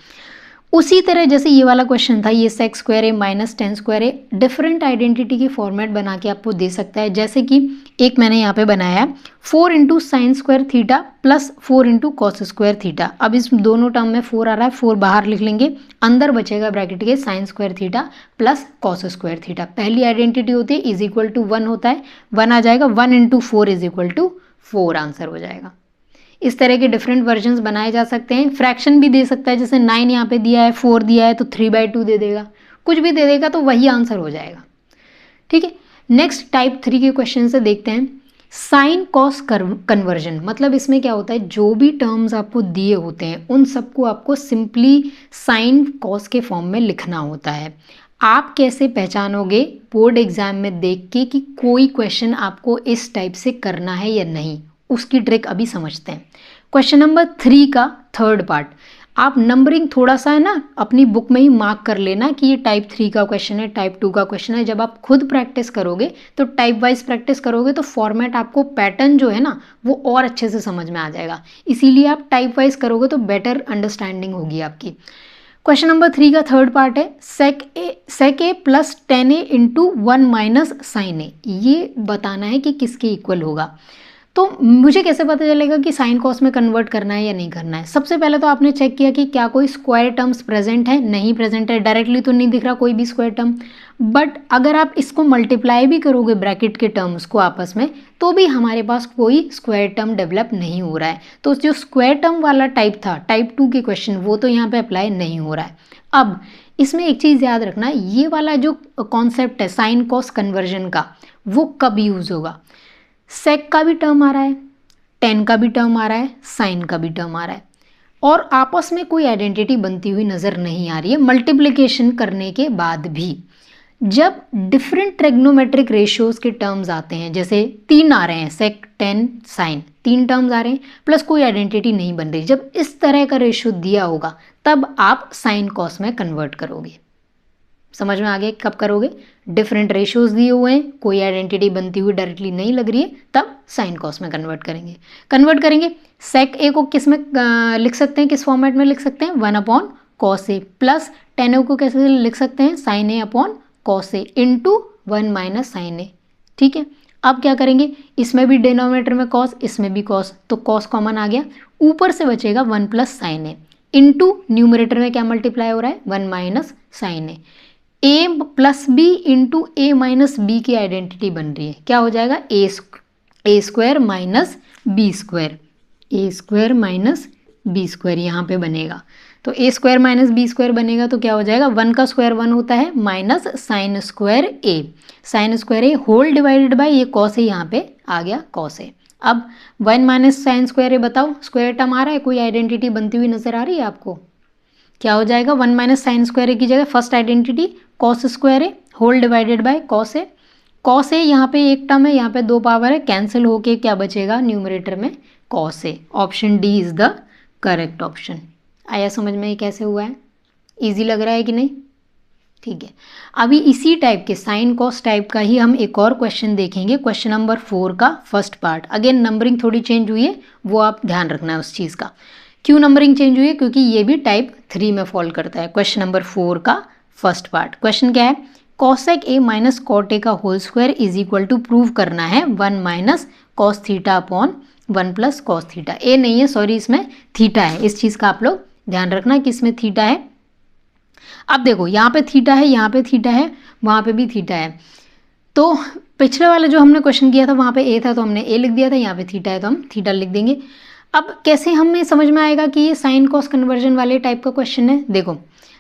S1: उसी तरह जैसे ये वाला क्वेश्चन था, ये sec square A minus 10 square A different identity की फॉर्मेट बना के आपको दे सकता है। जैसे कि एक मैंने यहाँ पे बनाया है 4 into sine square theta plus 4 into cos square theta. अब इस दोनों टर्म में 4 आ रहा है, 4 बाहर लिख लेंगे, अंदर बचेगा ब्रैकेट के sign square theta plus cos square theta. पहली आइडेंटिटी होती है इज इक्वल टू 1 होता है, 1 आ जाएगा, 1 into 4 is equal to 4 answer हो जाएगा। इस तरह के डिफरेंट वर्जन्स बनाए जा सकते हैं। फ्रैक्शन भी दे सकता है, जैसे 9 यहाँ पे दिया है, 4 दिया है तो 3/2 दे देगा, कुछ भी दे देगा तो वही आंसर हो जाएगा। ठीक है, नेक्स्ट टाइप 3 के क्वेश्चन से देखते हैं साइन कॉस कन्वर्जन। मतलब इसमें क्या होता है, जो भी टर्म्स आपको दिए होते हैं उन सबको आपको सिंपली साइन कॉस के फॉर्म में लिखना होता है। आप कैसे पहचानोगे बोर्ड एग्जाम में देख के कि कोई क्वेश्चन आपको इस टाइप से करना है या नहीं, उसकी ट्रिक अभी समझते हैं। क्वेश्चन नंबर 3 का थर्ड पार्ट, आप नंबरिंग थोड़ा सा है ना अपनी बुक में ही मार्क कर लेना कि ये टाइप 3 का क्वेश्चन है, टाइप 2 का क्वेश्चन है। जब आप खुद प्रैक्टिस करोगे तो टाइप वाइज प्रैक्टिस करोगे तो फॉर्मेट आपको पैटर्न जो है ना वो और अच्छे से समझ में आ जाएगा। इसीलिए आप टाइप वाइज करोगे तो बेटर अंडरस्टैंडिंग होगी आपकी। क्वेश्चन नंबर 3 का थर्ड पार्ट है sec A plus 10a into 1 minus sine A. ये बताना है कि किसके इक्वल होगा। तो मुझे कैसे पता चलेगा कि साइन कॉस में कन्वर्ट करना है या नहीं करना है? सबसे पहले तो आपने चेक किया कि क्या कोई स्क्वायर टर्म्स प्रेजेंट है, नहीं प्रेजेंट है, डायरेक्टली तो नहीं दिख रहा कोई भी स्क्वायर टर्म। बट अगर आप इसको मल्टीप्लाई भी करोगे ब्रैकेट के टर्म्स को आपस में, तो भी हमारे पास कोई स्क्वायर टर्म डेवलप नहीं हो रहा है। तो जो स्क्वायर टर्म वाला टाइप था, टाइप 2 के क्वेश्चन, वो तो यहाँ पे अप्लाई नहीं हो रहा है। अब इसमें एक चीज़ याद रखना, ये वाला जो कॉन्सेप्ट है साइन कॉस कन्वर्जन का, वो कब यूज़ होगा? सेक का भी टर्म आ रहा है, टेन का भी टर्म आ रहा है, साइन का भी टर्म आ रहा है, और आपस में कोई आइडेंटिटी बनती हुई नज़र नहीं आ रही है मल्टीप्लिकेशन करने के बाद भी। जब डिफरेंट ट्रिग्नोमेट्रिक रेशियोज़ के टर्म्स आते हैं, जैसे 3 आ रहे हैं, सेक, टेन, साइन, 3 टर्म्स आ रहे हैं, प्लस कोई आइडेंटिटी नहीं बन रही, जब इस तरह का रेशियो दिया होगा तब आप साइन कॉस में कन्वर्ट करोगे। समझ में आ गया कब करोगे? डिफरेंट रेशियोज दिए हुए हैं, कोई आइडेंटिटी बनती हुई डायरेक्टली नहीं लग रही है, तब साइन कॉस में कन्वर्ट करेंगे। सेक ए को किस में लिख सकते हैं, किस फॉर्मेट में लिख सकते हैं? 1 कॉस ए, प्लस टेन ए को कैसे लिख सकते हैं? Sign A upon cos A into 1 minus sine ए। ठीक है, अब क्या करेंगे, इसमें भी डिनोमिनेटर में कॉस, इसमें भी कॉस, तो कॉस कॉमन आ गया, ऊपर से बचेगा 1 plus sine A into numerator में क्या मल्टीप्लाई हो रहा है? 1 माइनस साइन ए। ए प्लस बी इंटू ए माइनस बी की आइडेंटिटी बन रही है, क्या हो जाएगा? ए स्क्वायर माइनस बी स्क्वायर, ए स्क्वायर माइनस बी स्क्वायर यहाँ पे बनेगा। तो a square minus B square बनेगा तो क्या हो जाएगा? 1 का स्क्वायर 1 होता है, minus sine square A whole divided by ये कॉस ए, यहाँ पे आ गया कॉस ए। अब 1 माइनस साइन स्क्वायर ए, बताओ स्क्वायर टर्म आ रहा है, कोई आइडेंटिटी बनती हुई नजर आ रही है आपको? क्या हो जाएगा? 1 माइनस साइन स्क्वायर ए की जगह first identity cos square A whole divided by cos A. Cos A यहाँ पे एक टर्म है, यहाँ पे 2 पावर है, कैंसिल होके क्या बचेगा न्यूमरेटर में? Cos A. Option D is the correct option. आया समझ में ये कैसे हुआ है? इजी लग रहा है कि नहीं? ठीक है, अभी इसी टाइप के साइन कॉस टाइप का ही हम एक और क्वेश्चन देखेंगे, क्वेश्चन नंबर 4 का फर्स्ट पार्ट। अगेन नंबरिंग थोड़ी चेंज हुई है, वो आप ध्यान रखना है उस चीज़ का। क्यों नंबरिंग चेंज हुई है? क्योंकि ये भी टाइप 3 में फॉल करता है। क्वेश्चन नंबर 4 का फर्स्ट पार्ट, क्वेश्चन क्या है? Cosec A minus cot A का whole square is equal to, prove करना है 1 minus cos theta upon 1 plus cos theta. A नहीं है, सॉरी, इसमें थीटा है, इस चीज़ का आप लोग ध्यान रखना कि इसमें थीटा है। अब देखो यहाँ पे थीटा है, यहाँ पे थीटा है, वहाँ पे भी थीटा है। तो पिछले वाला जो हमने क्वेश्चन किया था वहाँ पे ए था तो हमने ए लिख दिया था, यहाँ पे थीटा है तो हम थीटा लिख देंगे। अब कैसे हमें समझ में आएगा कि ये साइन कॉस कन्वर्जन वाले टाइप का क्वेश्चन है? देखो,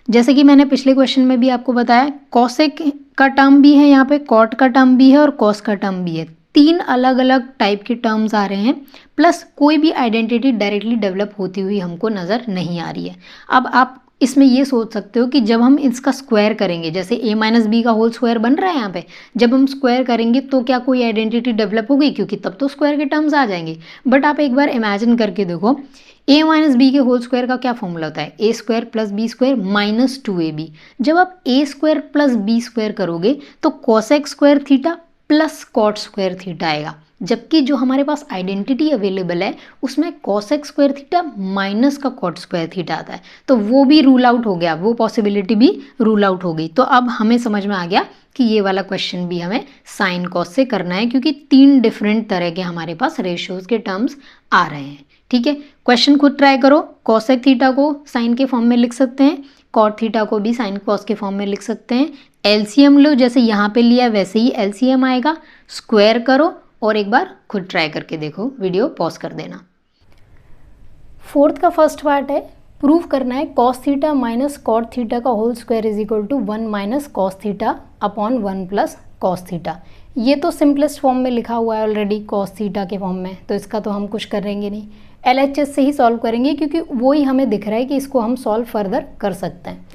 S1: जैसे कि मैंने पिछले क्वेश्चन में भी आपको बताया, कॉसेक का टर्म भी है यहाँ पे, कॉट का टर्म भी है और कॉस का टर्म भी है। 3 अलग अलग टाइप के टर्म्स आ रहे हैं, प्लस कोई भी आइडेंटिटी डायरेक्टली डेवलप होती हुई हमको नज़र नहीं आ रही है। अब आप इसमें ये सोच सकते हो कि जब हम इसका स्क्वायर करेंगे, जैसे ए माइनस बी का होल स्क्वायर बन रहा है यहाँ पे, जब हम स्क्वायर करेंगे तो क्या कोई आइडेंटिटी डेवलप होगी? क्योंकि तब तो स्क्वायर के टर्म्स आ जाएंगे। बट आप एक बार इमेजिन करके देखो, ए माइनस बी के होल स्क्वायर का क्या फॉर्मूला होता है? A square plus B square minus 2ab। जब आप A square plus B square करोगे तो cosec square theta plus cot square theta आएगा, जबकि जो हमारे पास आइडेंटिटी अवेलेबल है उसमें कॉसेक स्क्वायर थीटा माइनस का कॉट स्क्वायर थीटा आता है, तो वो भी रूल आउट हो गया, वो पॉसिबिलिटी भी रूल आउट हो गई। तो अब हमें समझ में आ गया कि ये वाला क्वेश्चन भी हमें साइन कॉस से करना है, क्योंकि 3 डिफरेंट तरह के हमारे पास रेशियोज के टर्म्स आ रहे हैं। ठीक है, क्वेश्चन खुद ट्राई करो। कॉसेक थीटा को साइन के फॉर्म में लिख सकते हैं, कॉट थीटा को भी साइन कॉस के फॉर्म में लिख सकते हैं। एलसीएम लो, जैसे यहाँ पे लिया वैसे ही एलसीएम आएगा, स्क्वायर करो और एक बार खुद ट्राई करके देखो, वीडियो पॉज कर देना। 4th का फर्स्ट पार्ट है, प्रूव करना है cos theta minus cot theta का whole square is equal to 1 minus cos theta upon 1 plus cos theta. ये तो सिंपलेस्ट फॉर्म में लिखा हुआ है ऑलरेडी कॉस थीटा के फॉर्म में, तो इसका तो हम कुछ करेंगे नहीं, LHS से ही सॉल्व करेंगे, क्योंकि वो ही हमें दिख रहा है कि इसको हम सॉल्व फर्दर कर सकते हैं।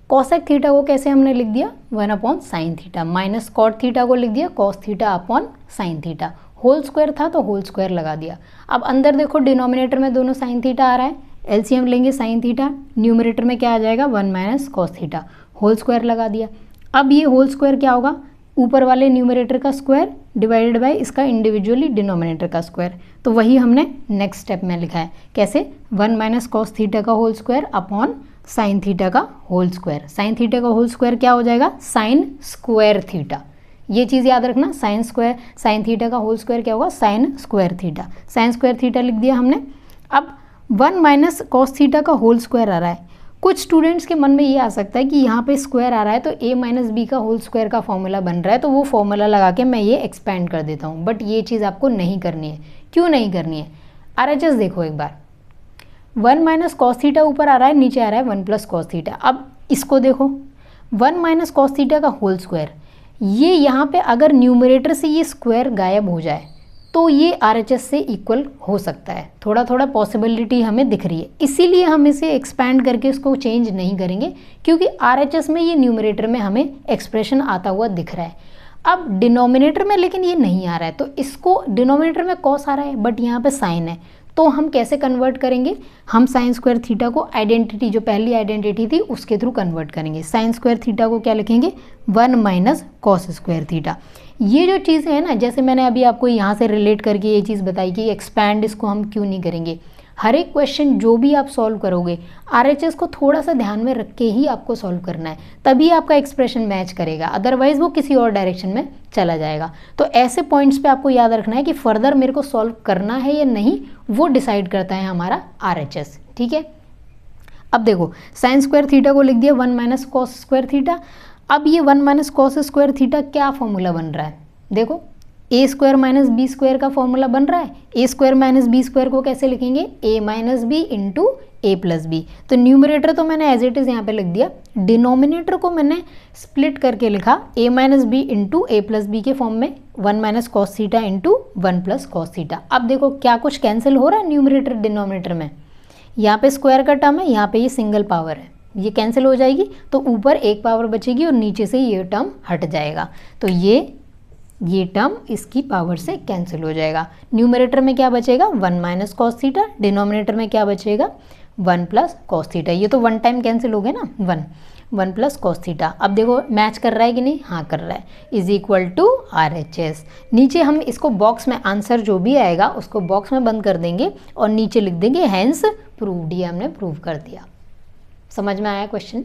S1: कॉसेक थीटा को कैसे हमने लिख दिया? 1 upon sine theta, minus cot theta को लिख दिया cos theta upon sine theta. Whole square था तो होल स्क्वायर लगा दिया। अब अंदर देखो डिनोमिनेटर में दोनों साइन थीटा आ रहा है, एलसीएम लेंगे साइन थीटा, न्यूमरेटर में क्या आ जाएगा? 1 minus cos theta, whole square लगा दिया। अब ये होल स्क्वायर क्या होगा? ऊपर वाले न्यूमरेटर का स्क्वायर डिवाइडेड बाय इसका इंडिविजुअली डिनोमिनेटर का स्क्वायर। तो वही हमने नेक्स्ट स्टेप में लिखा है, कैसे? 1 माइनस कॉस थीटा का whole square upon sine theta का होल स्क्वायर। साइन थीटा का होल स्क्वायर क्या हो जाएगा? Sine square theta. ये चीज़ याद रखना, साइन थीटा का होल स्क्वायर क्या होगा, साइन स्क्वायर थीटा लिख दिया हमने। अब 1 माइनस कॉस थीटा का होल स्क्वायर आ रहा है। कुछ स्टूडेंट्स के मन में ये आ सकता है कि यहाँ पे स्क्वायर आ रहा है तो a माइनस बी का होल स्क्वायर का फॉर्मूला बन रहा है, तो वो फॉर्मूला लगा के मैं ये एक्सपेंड कर देता हूँ, बट ये चीज़ आपको नहीं करनी है। क्यों नहीं करनी है, RHS देखो एक बार, 1 माइनस कॉस थीटा ऊपर आ रहा है, नीचे आ रहा है 1 प्लस कॉस थीटा। अब इसको देखो, 1 माइनस कॉस थीटा का होल स्क्वायर, ये यहाँ पे अगर न्यूमरेटर से ये स्क्वायर गायब हो जाए तो ये RHS से इक्वल हो सकता है। थोड़ा थोड़ा पॉसिबिलिटी हमें दिख रही है, इसीलिए हम इसे एक्सपैंड करके इसको चेंज नहीं करेंगे, क्योंकि RHS में ये न्यूमरेटर में हमें एक्सप्रेशन आता हुआ दिख रहा है। अब डिनोमिनेटर में लेकिन ये नहीं आ रहा है, तो इसको डिनोमिनेटर में कॉस आ रहा है बट यहाँ पे साइन है, तो हम कैसे कन्वर्ट करेंगे, हम साइन स्क्वायर थीटा को आइडेंटिटी, जो पहली आइडेंटिटी थी उसके थ्रू कन्वर्ट करेंगे। साइन स्क्वायर थीटा को क्या लिखेंगे, 1 माइनस कॉस स्क्वायर थीटा। ये जो चीज़ है ना, जैसे मैंने अभी आपको यहाँ से रिलेट करके ये चीज़ बताई कि एक्सपैंड इसको हम क्यों नहीं करेंगे। हर एक क्वेश्चन जो भी आप सॉल्व करोगे RHS को थोड़ा सा ध्यान में रख के ही आपको सॉल्व करना है, तभी आपका एक्सप्रेशन मैच करेगा, अदरवाइज वो किसी और डायरेक्शन में चला जाएगा। तो ऐसे पॉइंट्स पे आपको याद रखना है कि फर्दर मेरे को सॉल्व करना है या नहीं, वो डिसाइड करता है हमारा RHS। ठीक है, अब देखो साइन स्क्वायर थीटा को लिख दिया 1 माइनस कॉस स्क्वायर थीटा। अब ये 1 माइनस कॉस स्क्वायर थीटा क्या फॉर्मूला बन रहा है, देखो ए स्क्वायर माइनस बी स्क्वायर का फॉर्मूला बन रहा है। A square minus B square को कैसे लिखेंगे, ए minus B into A plus B. तो न्यूमरेटर तो मैंने एज इट इज़ यहाँ पे लिख दिया, डिनोमिनेटर को मैंने स्प्लिट करके लिखा ए minus B into A plus B के फॉर्म में, 1 minus cos theta into 1 plus cos theta. अब देखो क्या कुछ कैंसिल हो रहा है न्यूमरेटर डिनोमिनेटर में, यहाँ पे स्क्वायर का टर्म है, यहाँ पे ये सिंगल पावर है, ये कैंसिल हो जाएगी तो ऊपर एक पावर बचेगी और नीचे से ये टर्म हट जाएगा, तो ये टर्म इसकी पावर से कैंसिल हो जाएगा। न्यूमरेटर में क्या बचेगा, 1 माइनस कॉस थीटा, डिनोमिनेटर में क्या बचेगा, 1 प्लस कॉस थीटा। ये तो 1 टाइम कैंसिल हो गया ना, 1 प्लस कॉस थीटा। अब देखो मैच कर रहा है कि नहीं, हाँ कर रहा है, इज इक्वल टू RHS। नीचे हम इसको बॉक्स में आंसर जो भी आएगा उसको बॉक्स में बंद कर देंगे और नीचे लिख देंगे हैंस प्रूव्ड, ये हमने प्रूव कर दिया। समझ में आया क्वेश्चन।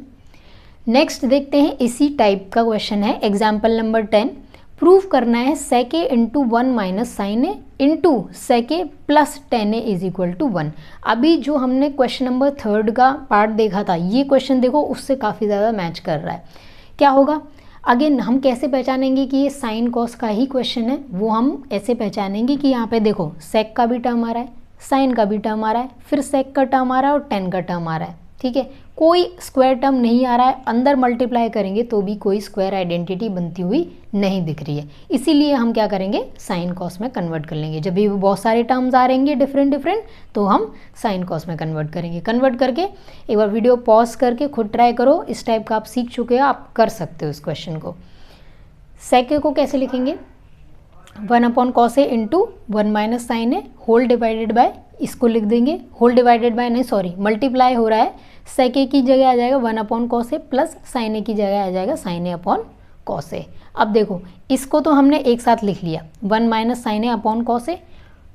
S1: नेक्स्ट देखते हैं, इसी टाइप का क्वेश्चन है, एग्जाम्पल नंबर 10। प्रूव करना है sec A into 1 minus sine A into sec A plus 10 A is equal to 1। अभी जो हमने क्वेश्चन नंबर 3 का पार्ट देखा था, ये क्वेश्चन देखो उससे काफ़ी ज़्यादा मैच कर रहा है। क्या होगा, अगेन हम कैसे पहचानेंगे कि ये साइन कॉस का ही क्वेश्चन है, वो हम ऐसे पहचानेंगे कि यहाँ पे देखो सेक का भी टर्म आ रहा है, साइन का भी टर्म आ रहा है, फिर सेक का टर्म आ रहा है और 10 का टर्म आ रहा है। ठीक है, कोई स्क्वायर टर्म नहीं आ रहा है, अंदर मल्टीप्लाई करेंगे तो भी कोई स्क्वायर आइडेंटिटी बनती हुई नहीं दिख रही है, इसीलिए हम क्या करेंगे, साइन कॉस में कन्वर्ट कर लेंगे। जब भी बहुत सारे टर्म्स आ रहेंगे डिफरेंट तो हम साइन कॉस में कन्वर्ट करेंगे। कन्वर्ट करके एक बार वीडियो पॉज करके खुद ट्राई करो, इस टाइप का आप सीख चुके हो, आप कर सकते हो इस क्वेश्चन को। सेके को कैसे लिखेंगे, 1 upon cos A into 1 minus sine A whole divided by, इसको लिख देंगे होल डिवाइडेड बाय नहीं सॉरी मल्टीप्लाई हो रहा है, सेके की जगह आ जाएगा 1 upon cos A plus sine A की जगह आ जाएगा sine A upon cos A. अब देखो इसको तो हमने एक साथ लिख लिया, 1 minus sine A upon cos A.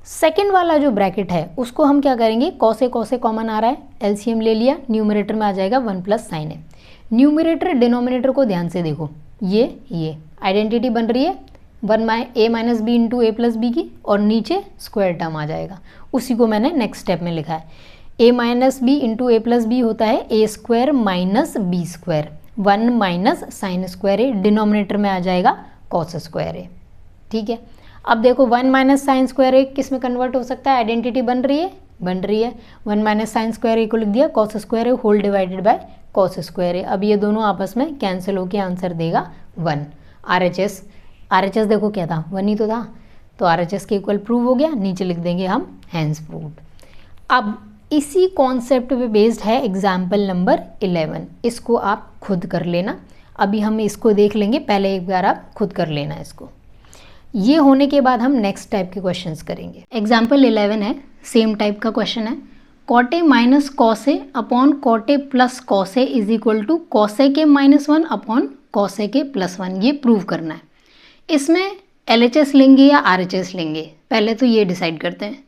S1: Second वाला जो ब्रैकेट है उसको हम क्या करेंगे, कॉस ए कॉमन आ रहा है, एलसीएम ले लिया, न्यूमरेटर में आ जाएगा 1 प्लस साइन ए। न्यूमरेटर डिनोमिनेटर को ध्यान से देखो, ये आइडेंटिटी बन रही है 1 ए minus B into A plus B की, और नीचे स्क्वायर टर्म आ जाएगा, उसी को मैंने नेक्स्ट स्टेप में लिखा है। A minus B into A plus B होता है A square minus B square, 1 minus sine square A, denominator में आ जाएगा कॉस स्क्वायर ए। ठीक है, अब देखो 1 माइनस साइन स्क्वायर ए किस में कन्वर्ट हो सकता है, आइडेंटिटी बन रही है 1 माइनस साइन स्क्वायर ए को लिख दिया cos square A whole divided by cos square A. अब ये दोनों आपस में कैंसिल होकर आंसर देगा 1। RHS देखो क्या था, 1 ही तो था, तो RHS के इक्वल प्रूव हो गया, नीचे लिख देंगे हम हैंस प्रूव्ड। अब इसी कॉन्सेप्ट पे बेस्ड है एग्जाम्पल नंबर 11, इसको आप खुद कर लेना। अभी हम इसको देख लेंगे, पहले एक बार आप खुद कर लेना इसको। ये होने के बाद हम नेक्स्ट टाइप के क्वेश्चंस करेंगे। एग्जाम्पल 11 है, सेम टाइप का क्वेश्चन है, cot A minus cos A upon cot A plus cos A is equal to cos A के -1 अपॉन कॉस ए के +1, ये प्रूव करना है। इसमें LHS लेंगे या RHS लेंगे, पहले तो ये डिसाइड करते हैं।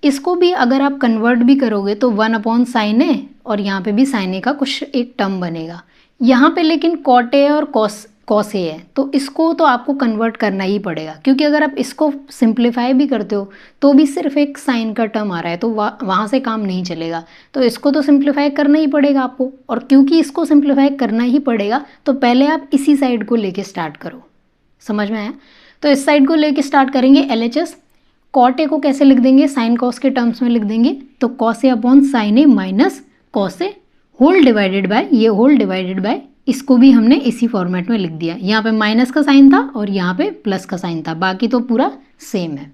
S1: इसको भी अगर आप कन्वर्ट भी करोगे तो 1 अपॉन साइन ए और यहाँ पे भी साइन ए का कुछ एक टर्म बनेगा। यहाँ पे लेकिन कॉट ए और कॉस कॉस ए है, तो इसको तो आपको कन्वर्ट करना ही पड़ेगा, क्योंकि अगर आप इसको सिंप्लीफाई भी करते हो तो भी सिर्फ एक साइन का टर्म आ रहा है, तो वहाँ से काम नहीं चलेगा। तो इसको तो सिंप्लीफाई करना ही पड़ेगा आपको, और क्योंकि इसको सिंप्लीफाई करना ही पड़ेगा तो पहले आप इसी साइड को लेके स्टार्ट करो। समझ में आया? तो इस साइड को लेके स्टार्ट करेंगे। LHS कॉट ए को कैसे लिख देंगे? साइन कॉस के टर्म्स में लिख देंगे, तो cos A upon sine A minus cos A whole divided by, ये होल डिवाइडेड बाय, इसको भी हमने इसी फॉर्मेट में लिख दिया। यहाँ पे माइनस का साइन था और यहाँ पे प्लस का साइन था, बाकी तो पूरा सेम है।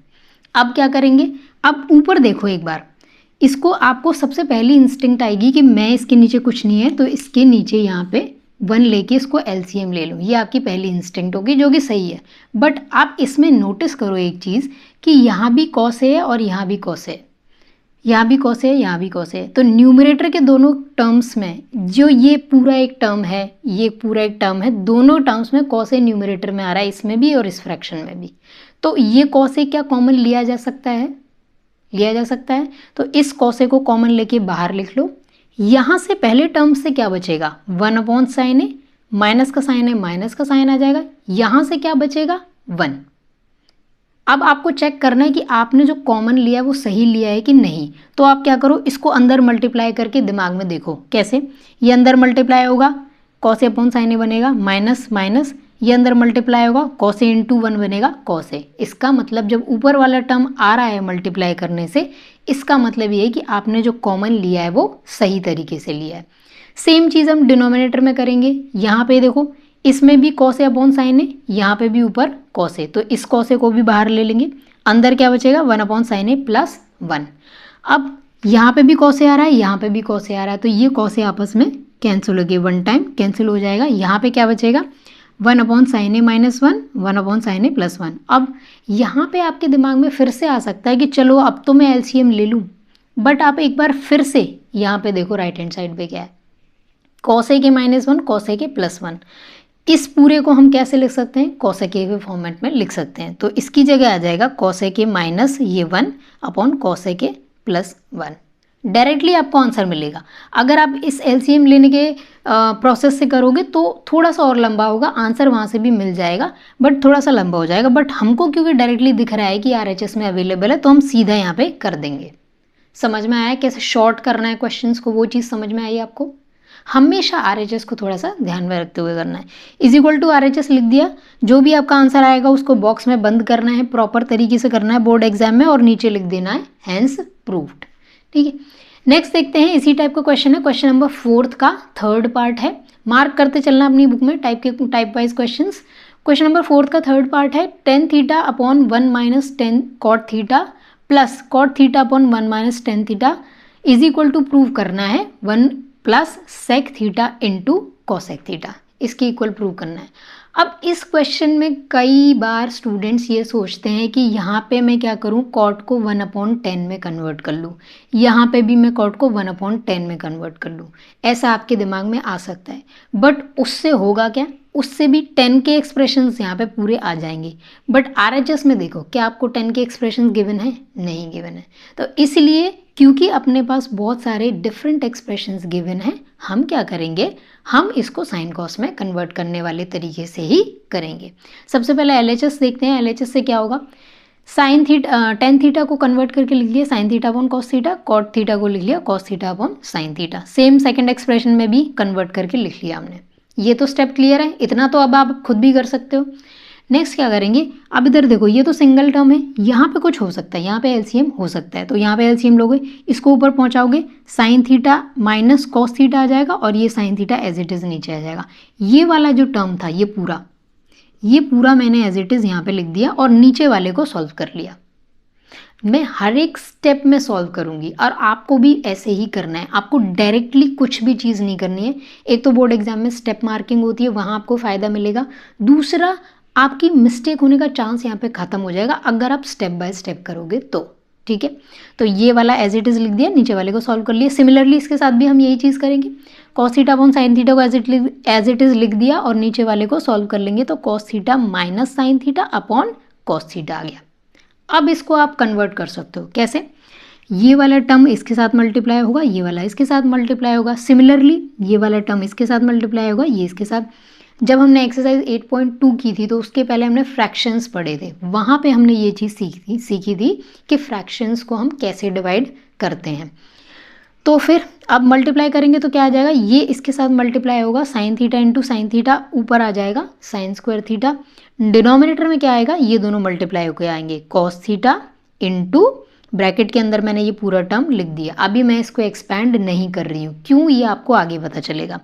S1: अब क्या करेंगे? अब ऊपर देखो एक बार, इसको आपको सबसे पहली इंस्टिंक्ट आएगी कि मैं इसके नीचे कुछ नहीं है तो इसके नीचे यहाँ पे 1 लेके इसको LCM ले लूँ, ये आपकी पहली इंस्टिंक्ट होगी, जो कि सही है। बट आप इसमें नोटिस करो एक चीज़ कि यहाँ भी कॉस है और यहाँ भी कॉस है, यहाँ भी कॉस है, यहाँ भी कॉस है, तो न्यूमरेटर के दोनों टर्म्स में जो ये पूरा एक टर्म है, ये पूरा एक टर्म है, दोनों टर्म्स में कॉस ए न्यूमरेटर में आ रहा है, इसमें भी और इस फ्रैक्शन में भी। तो ये कॉस ए क्या कॉमन लिया जा सकता है? लिया जा सकता है। तो इस कॉस ए को कॉमन लेके बाहर लिख लो। यहाँ से पहले टर्म से क्या बचेगा? 1 अपॉन साइन ए, माइनस का साइन है, माइनस का साइन आ जाएगा। यहाँ से क्या बचेगा? 1। अब आपको चेक करना है कि आपने जो कॉमन लिया है वो सही लिया है कि नहीं। तो आप क्या करो, इसको अंदर मल्टीप्लाई करके दिमाग में देखो कैसे। ये अंदर मल्टीप्लाई होगा, कॉस ए अपॉन साइन ए बनेगा, माइनस माइनस, ये अंदर मल्टीप्लाई होगा, कॉस ए इंटू 1 बनेगा कॉस ए। इसका मतलब जब ऊपर वाला टर्म आ रहा है मल्टीप्लाई करने से, इसका मतलब ये है कि आपने जो कॉमन लिया है वो सही तरीके से लिया है। सेम चीज़ हम डिनोमिनेटर में करेंगे। यहाँ पे देखो, इसमें भी कॉस ए अपॉन साइन ए, यहाँ पे भी ऊपर कॉस ए, तो इस कॉस ए को भी बाहर ले लेंगे। अंदर क्या बचेगा? 1 अपॉन साइन ए प्लस 1। अब यहाँ पे भी कॉस ए आ रहा है, यहाँ पे भी कॉस ए आ रहा है, तो ये कॉस ए आपस में कैंसिल हो गए, 1 टाइम कैंसिल हो जाएगा। यहाँ पे क्या बचेगा? 1 upon sine A minus 1, 1 upon sine A plus 1। अब यहाँ पे आपके दिमाग में फिर से आ सकता है कि चलो अब तो मैं LCM ले लूँ, बट आप एक बार फिर से यहाँ पे देखो राइट हैंड साइड पे क्या है, कॉस ए के माइनस 1, कॉस ए के प्लस 1। इस पूरे को हम कैसे लिख सकते हैं? कॉस ए के फॉर्मेट में लिख सकते हैं। तो इसकी जगह आ जाएगा कॉस ए के माइनस ये 1 अपॉन कॉस ए के प्लस 1। डायरेक्टली आपको आंसर मिलेगा। अगर आप इस LCM लेने के प्रोसेस से करोगे तो थोड़ा सा और लंबा होगा, आंसर वहाँ से भी मिल जाएगा बट थोड़ा सा लंबा हो जाएगा। बट हमको क्योंकि डायरेक्टली दिख रहा है कि RHS में अवेलेबल है, तो हम सीधा यहाँ पे कर देंगे। समझ में आया कैसे शॉर्ट करना है क्वेश्चंस को? वो चीज़ समझ में आई आपको? हमेशा RHS को थोड़ा सा ध्यान में रखते हुए करना है। इज इक्वल टू RHS लिख दिया, जो भी आपका आंसर आएगा उसको बॉक्स में बंद करना है, प्रॉपर तरीके से करना है बोर्ड एग्जाम में, और नीचे लिख देना है हैंस प्रूव्ड। ठीक है, नेक्स्ट देखते हैं, इसी टाइप का क्वेश्चन है, क्वेश्चन नंबर 4 का 3rd पार्ट है। मार्क करते चलना अपनी बुक में type wise questions. Question number 4 का 3rd पार्ट है, tan theta upon 1 minus tan cot theta plus cot theta upon 1 minus tan theta is equal to prove करना है 1 plus sec theta into cosec theta, इसकी equal prove करना है। अब इस question में कई बार स्टूडेंट्स ये सोचते हैं कि यहाँ पे मैं क्या करूँ, कॉट को 1 अपॉन 10 में कन्वर्ट कर लूँ, यहाँ पे भी मैं कॉट को 1 अपॉन 10 में कन्वर्ट कर लूँ, ऐसा आपके दिमाग में आ सकता है। बट उससे होगा क्या, उससे भी 10 के एक्सप्रेशंस यहाँ पे पूरे आ जाएंगे। बट RHS में देखो, क्या आपको 10 के एक्सप्रेशंस गिवन है? नहीं गिवन है। तो इसलिए क्योंकि अपने पास बहुत सारे डिफरेंट एक्सप्रेशंस गिवन हैं, हम क्या करेंगे, हम इसको साइन कॉस में कन्वर्ट करने वाले तरीके से ही करेंगे। सबसे पहले LHS देखते हैं। LHS से क्या होगा, साइन थीटा टेन थीटा को कन्वर्ट करके लिख लिया sine theta upon cos theta, cot theta को लिख लिया cos theta upon sine theta. Same second expression में भी कन्वर्ट करके लिख लिया हमने। ये तो स्टेप क्लियर है, इतना तो अब आप खुद भी कर सकते हो। नेक्स्ट क्या करेंगे, अब इधर देखो, ये तो सिंगल टर्म है, यहाँ पे कुछ हो सकता है, यहाँ पे LCM हो सकता है, तो यहाँ पे LCM लोगे, इसको ऊपर पहुँचाओगे, sine theta minus cos theta आ जाएगा और ये sine theta as it is नीचे आ जाएगा। ये वाला जो टर्म था, ये पूरा मैंने एज इट इज़ यहाँ पे लिख दिया और नीचे वाले को सॉल्व कर लिया। मैं हर एक स्टेप में सॉल्व करूँगी और आपको भी ऐसे ही करना है। आपको डायरेक्टली कुछ भी चीज़ नहीं करनी है। एक तो बोर्ड एग्जाम में स्टेप मार्किंग होती है, वहाँ आपको फ़ायदा मिलेगा। दूसरा, आपकी मिस्टेक होने का चांस यहाँ पे ख़त्म हो जाएगा अगर आप स्टेप बाय स्टेप करोगे तो। ठीक है, तो ये वाला एज इट इज़ लिख दिया, नीचे वाले को सॉल्व कर लिया। सिमिलरली इसके साथ भी हम यही चीज़ करेंगे, cos theta upon sine theta को एज इट इज़ लिख दिया और नीचे वाले को सॉल्व कर लेंगे, तो cos theta minus sine theta upon cos theta आ गया। अब इसको आप कन्वर्ट कर सकते हो, कैसे, ये वाला टर्म इसके साथ मल्टीप्लाई होगा, ये वाला इसके साथ मल्टीप्लाई होगा। सिमिलरली ये वाला टर्म इसके साथ मल्टीप्लाई होगा, ये इसके साथ। जब हमने एक्सरसाइज 8.2 की थी तो उसके पहले हमने फ्रैक्शंस पढ़े थे, वहाँ पे हमने ये चीज़ सीखी थी कि फ्रैक्शंस को हम कैसे डिवाइड करते हैं। तो फिर अब मल्टीप्लाई करेंगे तो क्या आ जाएगा, ये इसके साथ मल्टीप्लाई होगा, sine theta into sine theta ऊपर आ जाएगा साइन स्क्वायर थीटा। डिनोमिनेटर में क्या आएगा, ये दोनों मल्टीप्लाई होकर आएंगे, कॉस थीटा इंटू ब्रैकेट के अंदर मैंने ये पूरा टर्म लिख दिया। अभी मैं इसको एक्सपैंड नहीं कर रही हूँ, क्यों, ये आपको आगे पता चलेगा।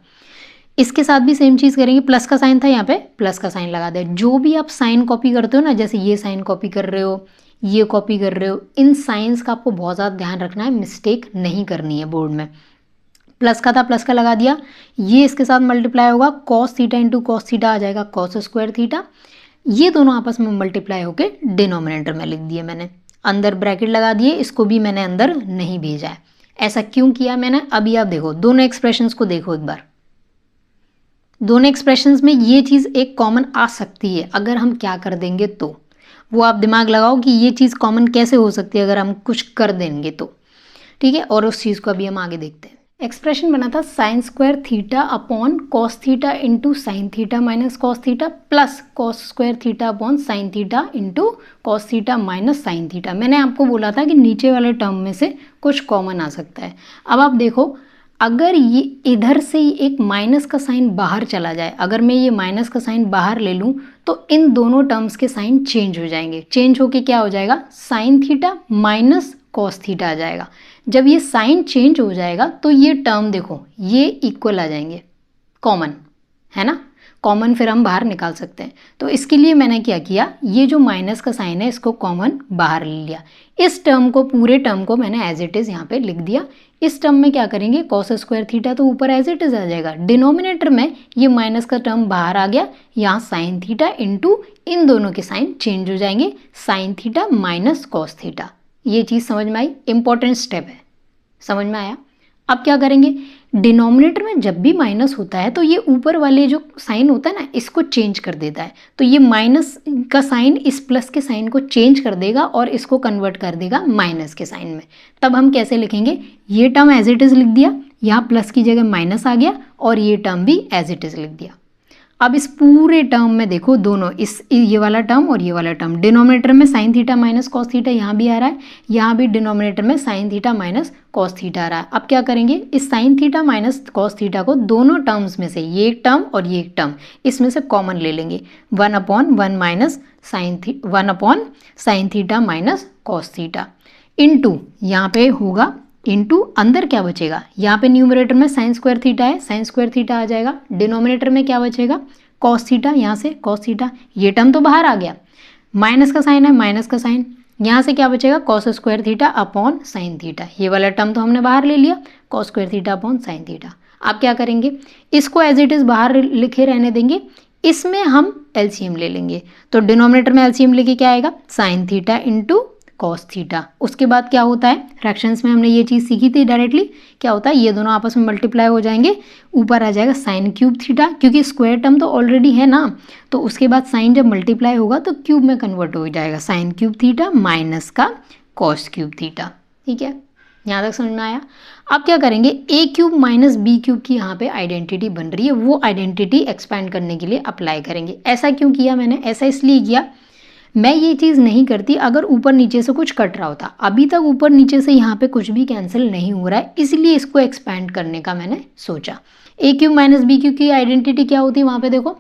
S1: इसके साथ भी सेम चीज़ करेंगे, प्लस का साइन था यहाँ पे प्लस का साइन लगा दे। जो भी आप साइन कॉपी करते हो ना, जैसे ये साइन कॉपी कर रहे हो, ये कॉपी कर रहे हो, इन साइंस का आपको बहुत ज़्यादा ध्यान रखना है, मिस्टेक नहीं करनी है बोर्ड में। प्लस का था प्लस का लगा दिया, ये इसके साथ मल्टीप्लाई होगा, cos theta into cos theta आ जाएगा कॉस स्क्वायर थीटा। ये दोनों आपस में मल्टीप्लाई होके डिनोमिनेटर में लिख दिए मैंने, अंदर ब्रैकेट लगा दिए, इसको भी मैंने अंदर नहीं भेजा है। ऐसा क्यों किया मैंने, अभी आप देखो दोनों एक्सप्रेशंस को देखो एक बार। दोनों एक्सप्रेशंस में ये चीज़ एक कॉमन आ सकती है अगर हम क्या कर देंगे तो, वो आप दिमाग लगाओ कि ये चीज़ कॉमन कैसे हो सकती है अगर हम कुछ कर देंगे तो, ठीक है। और उस चीज़ को अभी हम आगे देखते हैं। एक्सप्रेशन बना था sign square theta upon cos theta into sine theta minus cos theta plus cos square theta upon sine theta into cos theta minus sine theta. मैंने आपको बोला था कि नीचे वाले टर्म में से कुछ कॉमन आ सकता है। अब आप देखो, अगर ये इधर से ही एक माइनस का साइन बाहर चला जाए, अगर मैं ये माइनस का साइन बाहर ले लूँ तो इन दोनों टर्म्स के साइन चेंज हो जाएंगे। चेंज होके क्या हो जाएगा, sine theta minus cos theta आ जाएगा। जब ये साइन चेंज हो जाएगा तो ये टर्म देखो ये इक्वल आ जाएंगे, कॉमन है ना, कॉमन फिर हम बाहर निकाल सकते हैं। तो इसके लिए मैंने क्या किया, ये जो माइनस का साइन है इसको कॉमन बाहर ले लिया। इस टर्म को, पूरे टर्म को मैंने एज इट इज़ यहाँ पे लिख दिया। इस टर्म में क्या करेंगे, कॉस स्क्वायर थीटा तो ऊपर एज इट इज़ आ जाएगा, डिनोमिनेटर में ये माइनस का टर्म बाहर आ गया, यहाँ साइन थीटा इंटू इन दोनों के साइन चेंज हो जाएंगे, sign theta minus cos theta. ये चीज़ समझ में आई, इंपॉर्टेंट स्टेप है, समझ में आया। अब क्या करेंगे, डिनोमिनेटर में जब भी माइनस होता है तो ये ऊपर वाले जो साइन होता है ना इसको चेंज कर देता है। तो ये माइनस का साइन इस प्लस के साइन को चेंज कर देगा और इसको कन्वर्ट कर देगा माइनस के साइन में। तब हम कैसे लिखेंगे, ये टर्म एज इट इज़ लिख दिया, यहाँ प्लस की जगह माइनस आ गया और ये टर्म भी एज इट इज़ लिख दिया। अब इस पूरे टर्म में देखो दोनों, ये वाला टर्म और ये वाला टर्म, डिनोमिनेटर में sine theta minus cos theta यहाँ भी आ रहा है, यहाँ भी डिनोमिनेटर में sine theta minus cos theta आ रहा है। अब क्या करेंगे, इस sine theta minus cos theta को दोनों टर्म्स में से, ये एक टर्म और ये एक टर्म, इसमें से कॉमन ले लेंगे, 1/1 minus one upon sine theta minus cos theta into यहाँ पे होगा इंटू अंदर क्या बचेगा, यहाँ पे न्यूमरेटर में साइन स्क्वायर थीटा है, साइन स्क्वायर थीटा आ जाएगा, डिनोमिनेटर में क्या बचेगा, कॉस थीटा, यहाँ से कॉस थीटा, ये टर्म तो बाहर आ गया, माइनस का साइन है माइनस का साइन, यहाँ से क्या बचेगा, cos square theta upon sine theta, ये वाला टर्म तो हमने बाहर ले लिया, cos square theta upon sine theta. आप क्या करेंगे, इसको एज इट इज़ बाहर लिखे रहने देंगे, इसमें हम एलसीएम ले लेंगे। तो डिनोमिनेटर में एलसीएम लेके क्या आएगा, sign theta into cos theta. उसके बाद क्या होता है, फ्रैक्शंस में हमने ये चीज़ सीखी थी डायरेक्टली, क्या होता है, ये दोनों आपस में मल्टीप्लाई हो जाएंगे, ऊपर आ जाएगा साइन क्यूब थीटा, क्योंकि स्क्वायर टर्म तो ऑलरेडी है ना, तो उसके बाद साइन जब मल्टीप्लाई होगा तो क्यूब में कन्वर्ट हो जाएगा, साइन क्यूब थीटा माइनस का कॉस क्यूब थीटा। ठीक है, यहाँ तक समझ में आया। अब क्या करेंगे, ए क्यूब माइनस बी क्यूब की यहाँ पे आइडेंटिटी बन रही है, वो आइडेंटिटी एक्सपैंड करने के लिए अप्लाई करेंगे। ऐसा क्यों किया मैंने, ऐसा इसलिए किया, मैं ये चीज़ नहीं करती अगर ऊपर नीचे से कुछ कट रहा होता। अभी तक ऊपर नीचे से यहाँ पे कुछ भी कैंसिल नहीं हो रहा है, इसलिए इसको एक्सपैंड करने का मैंने सोचा। A cube minus B cube की आइडेंटिटी क्या होती है, वहाँ पे देखो,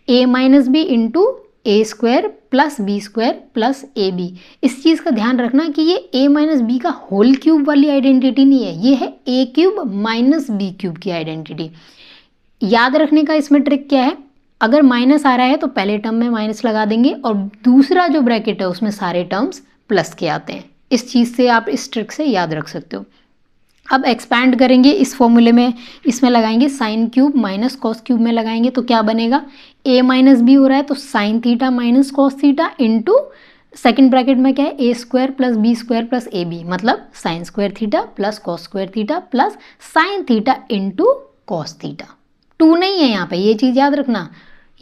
S1: A minus B into A square plus B square plus A B. इस चीज़ का ध्यान रखना कि ये ए माइनस बी का होल क्यूब वाली आइडेंटिटी नहीं है, ये है A cube minus B cube की आइडेंटिटी। याद रखने का इसमें ट्रिक क्या है, अगर माइनस आ रहा है तो पहले टर्म में माइनस लगा देंगे और दूसरा जो ब्रैकेट है उसमें सारे टर्म्स प्लस के आते हैं। इस चीज़ से आप इस ट्रिक से याद रख सकते हो। अब एक्सपैंड करेंगे इस फॉर्मूले में, इसमें लगाएंगे sine cube minus cos cube में लगाएंगे तो क्या बनेगा, ए माइनस बी हो रहा है तो sine theta minus cos theta into second bracket में क्या है, A square plus B square plus A B, मतलब sine square theta plus cos square theta plus sine theta into cos theta. 2 नहीं है यहाँ पे, ये चीज़ याद रखना,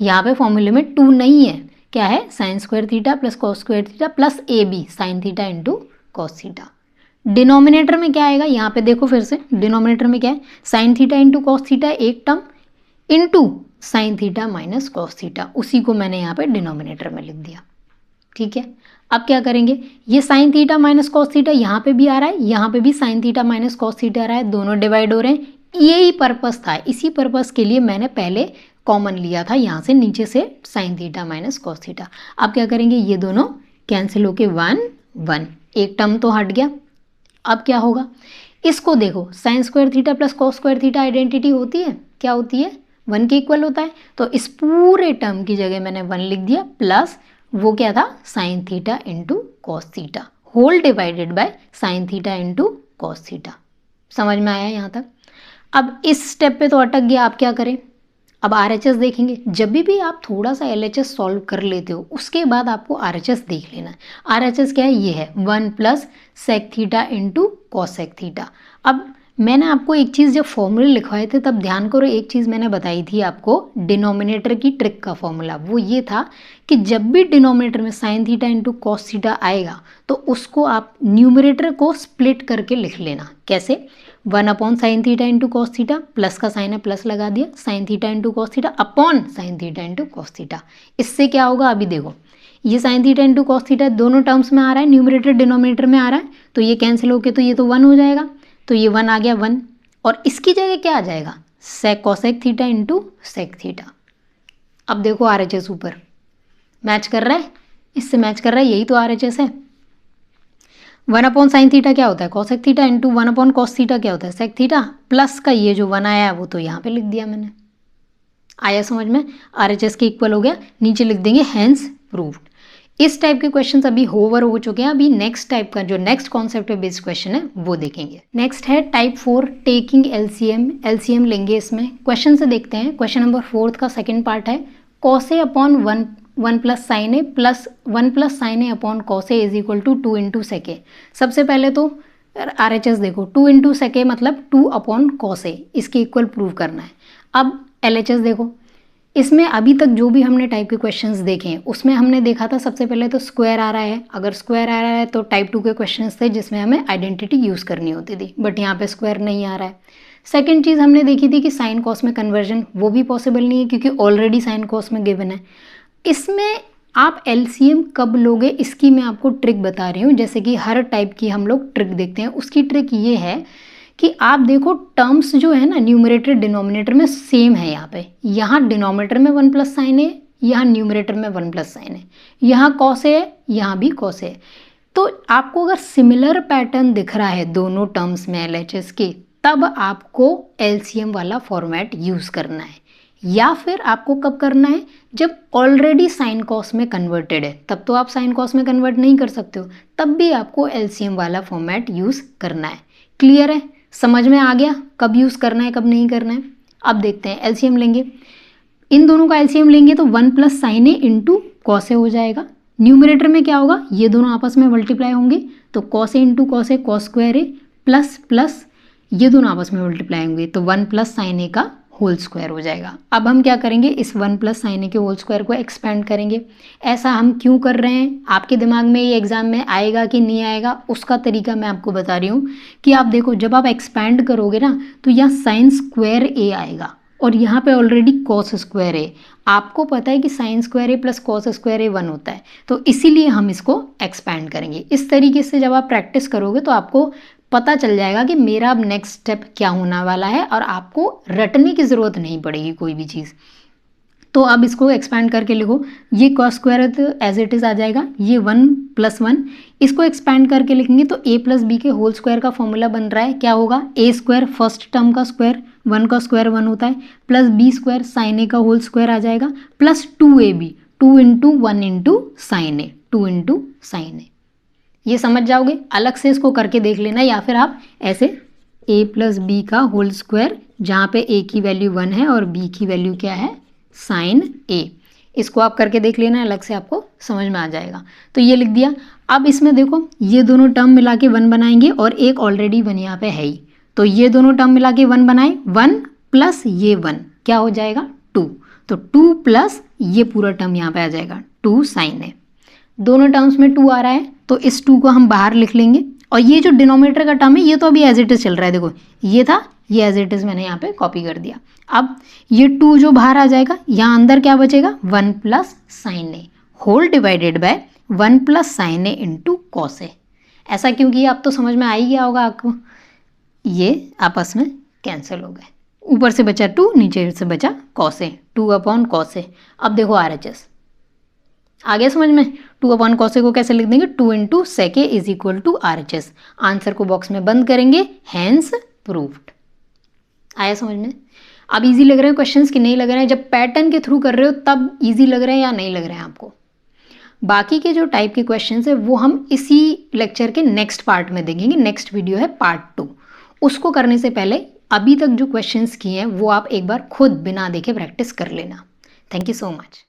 S1: यहाँ पे फॉर्मूले में 2 नहीं है, क्या है, sine square theta plus cos square theta plus A B sine theta into cos theta. Denominator में क्या आएगा, यहाँ पे देखो फिर से, डिनोमिनेटर में क्या है, sine theta into cos theta एक term into sine theta minus cos theta, उसी को मैंने यहाँ पे डिनोमिनेटर में लिख दिया। ठीक है, अब क्या करेंगे, ये sine theta minus cos theta यहाँ पे भी आ रहा है, यहाँ पे भी sine theta minus cos theta आ रहा है, दोनों डिवाइड हो रहे हैं। यही पर्पस था, इसी पर्पस के लिए मैंने पहले कॉमन लिया था यहाँ से, नीचे से sign theta minus cos theta. अब क्या करेंगे, ये दोनों कैंसिल होके 1 1, एक टर्म तो हट गया। अब क्या होगा, इसको देखो, sign square theta plus cos square theta identity होती है, क्या होती है, 1 के इक्वल होता है। तो इस पूरे टर्म की जगह मैंने 1 लिख दिया, प्लस वो क्या था, sine theta into cos theta whole divided by sine theta into cos theta. समझ में आया यहाँ तक। अब इस स्टेप पे तो अटक गया, आप क्या करें, अब RHS देखेंगे। जब भी आप थोड़ा सा LHS सॉल्व कर लेते हो उसके बाद आपको RHS देख लेना है। RHS क्या है, ये है 1 plus sec theta into cosec theta. अब मैंने आपको एक चीज़ जब फॉर्मूले लिखवाए थे तब ध्यान करो, एक चीज़ मैंने बताई थी आपको डिनोमिनेटर की ट्रिक का फॉर्मूला, वो ये था कि जब भी डिनोमिनेटर में sine theta into cos theta आएगा तो उसको आप न्यूमरेटर को स्प्लिट करके लिख लेना। कैसे, 1 upon sine theta into cos theta, plus का साइन है प्लस लगा दिया, sign theta into cos theta upon sine theta into cos theta. इससे क्या होगा, अभी देखो, ये sine theta into cos theta दोनों टर्म्स में आ रहा है, न्यूमरेटर डिनोमिनेटर में आ रहा है, तो ये कैंसिल होके तो ये तो 1 हो जाएगा, तो ये 1 आ गया 1, और इसकी जगह क्या आ जाएगा, sec cosec theta into sec theta. अब देखो RHS ऊपर मैच कर रहा है, इससे मैच कर रहा है, यही तो RHS है। 1 अपॉन साइन थीटा क्या होता है, cosec theta into 1 upon cos theta क्या होता है, सेक थीटा, प्लस का ये जो 1 आया है वो तो यहाँ पे लिख दिया मैंने। आया समझ में, RHS के इक्वल हो गया, नीचे लिख देंगे हैंस प्रूव्ड। इस टाइप के क्वेश्चंस अभी होवर हो चुके हैं। अभी नेक्स्ट टाइप का जो नेक्स्ट कॉन्सेप्ट बेस्ड क्वेश्चन है वो देखेंगे। नेक्स्ट है टाइप 4 टेकिंग एलसीएम लेंगे इसमें। क्वेश्चन से देखते हैं, क्वेश्चन नंबर 4 का सेकंड पार्ट है, cos A upon 1 plus sine A plus 1 plus sine A upon cos A is equal to 2 into sec A. सबसे पहले तो RHS देखो, 2 इंटू सेक ए मतलब 2 अपॉन कॉस ए, इसके इक्वल प्रूव करना है। अब LHS देखो, इसमें अभी तक जो भी हमने टाइप के क्वेश्चंस देखे हैं उसमें हमने देखा था सबसे पहले तो स्क्वायर आ रहा है। अगर स्क्वायर आ रहा है तो टाइप 2 के क्वेश्चंस थे जिसमें हमें आइडेंटिटी यूज़ करनी होती थी, बट यहाँ पे स्क्वायर नहीं आ रहा है। सेकंड चीज़ हमने देखी थी कि साइन कॉस में कन्वर्जन, वो भी पॉसिबल नहीं है क्योंकि ऑलरेडी साइन कॉस में गिवन है। इसमें आप LCM कब लोगे इसकी मैं आपको ट्रिक बता रही हूँ। जैसे कि हर टाइप की हम लोग ट्रिक देखते हैं, उसकी ट्रिक ये है कि आप देखो टर्म्स जो है ना न्यूमरेटर डिनोमिनेटर में सेम है। यहाँ डिनोमिनेटर में 1 प्लस साइन है, यहाँ न्यूमरेटर में 1 प्लस साइन है, यहाँ कॉस है, यहाँ भी कॉस है। तो आपको अगर सिमिलर पैटर्न दिख रहा है दोनों टर्म्स में LHS के, तब आपको LCM वाला फॉर्मेट यूज़ करना है। या फिर आपको कब करना है, जब ऑलरेडी साइन कॉस में कन्वर्टेड है, तब तो आप साइन कॉस में कन्वर्ट नहीं कर सकते हो, तब भी आपको LCM वाला फॉर्मेट यूज़ करना है। क्लियर है, समझ में आ गया कब यूज़ करना है कब नहीं करना है। अब देखते हैं LCM लेंगे, इन दोनों का LCM लेंगे तो 1 plus sine A into cos ए हो जाएगा। न्यूमरेटर में क्या होगा, ये दोनों आपस में मल्टीप्लाई होंगे तो cos A into cos A cos square A plus plus ये दोनों आपस में मल्टीप्लाई होंगे तो 1 प्लस साइन ए का होल स्क्वायर हो जाएगा। अब हम क्या करेंगे, इस 1 प्लस साइन ए के होल स्क्वायर को एक्सपेंड करेंगे। ऐसा हम क्यों कर रहे हैं, आपके दिमाग में ये एग्जाम में आएगा कि नहीं आएगा उसका तरीका मैं आपको बता रही हूँ कि आप देखो जब आप एक्सपेंड करोगे ना तो यहाँ साइन स्क्वायर ए आएगा और यहाँ पे ऑलरेडी कॉस स्क्वायर ए। आपको पता है कि sign square A plus cos square ए 1 होता है, तो इसीलिए हम इसको एक्सपेंड करेंगे। इस तरीके से जब आप प्रैक्टिस करोगे तो आपको पता चल जाएगा कि मेरा अब नेक्स्ट स्टेप क्या होने वाला है और आपको रटने की ज़रूरत नहीं पड़ेगी कोई भी चीज़। तो अब इसको एक्सपेंड करके लिखो, ये कॉस स्क्वायर तो एज इट इज़ आ जाएगा, ये 1 प्लस 1, इसको एक्सपेंड करके लिखेंगे तो a प्लस बी के होल स्क्वायर का फॉर्मूला बन रहा है। क्या होगा, a स्क्वायर फर्स्ट टर्म का स्क्वायर, 1 का स्क्वायर 1 होता है, plus b square sine A का होल स्क्वायर आ जाएगा, plus 2ab, 2 into 1 into sine A, 2 into sine A. ये समझ जाओगे, अलग से इसको करके देख लेना, या फिर आप ऐसे a प्लस बी का होल स्क्वायर जहाँ पे a की वैल्यू 1 है और b की वैल्यू क्या है साइन a, इसको आप करके देख लेना, अलग से आपको समझ में आ जाएगा। तो ये लिख दिया। अब इसमें देखो ये दोनों टर्म मिला के 1 बनाएंगे और एक ऑलरेडी 1 यहाँ पे है ही, तो ये दोनों टर्म मिला के 1 बनाए, 1 प्लस ये 1 क्या हो जाएगा 2, तो 2 प्लस ये पूरा टर्म यहाँ पे आ जाएगा 2 साइन ए। दोनों टर्म्स में 2 आ रहा है तो इस 2 को हम बाहर लिख लेंगे और ये जो डिनोमिनेटर का टर्म है ये तो अभी एज इट इज चल रहा है। देखो ये था ये एज इट इज़ मैंने यहाँ पे कॉपी कर दिया। अब ये 2 जो बाहर आ जाएगा, यहाँ अंदर क्या बचेगा 1 plus sine A whole divided by 1 plus sine A into cos A. ऐसा क्यों किया अब तो समझ में आ ही गया होगा आपको। ये आपस में कैंसिल हो गए, ऊपर से बचा 2, नीचे से बचा cos A, 2 upon cos A. अब देखो RHS आ गया समझ में। 2 अपॉन कॉस ए को कैसे लिख देंगे, 2 into sec A is equal to RHS। Answer को बॉक्स में बंद करेंगे, हैंस प्रूव्ड। आया समझ में। अब इजी लग रहे हैं क्वेश्चंस कि नहीं लग रहे हैं? जब पैटर्न के थ्रू कर रहे हो तब इजी लग रहे हैं या नहीं लग रहे हैं आपको? बाकी के जो टाइप के क्वेश्चंस है वो हम इसी लेक्चर के नेक्स्ट पार्ट में देखेंगे। नेक्स्ट वीडियो है पार्ट 2। उसको करने से पहले अभी तक जो क्वेश्चंस किए हैं वो आप एक बार खुद बिना देखे प्रैक्टिस कर लेना। Thank you so much.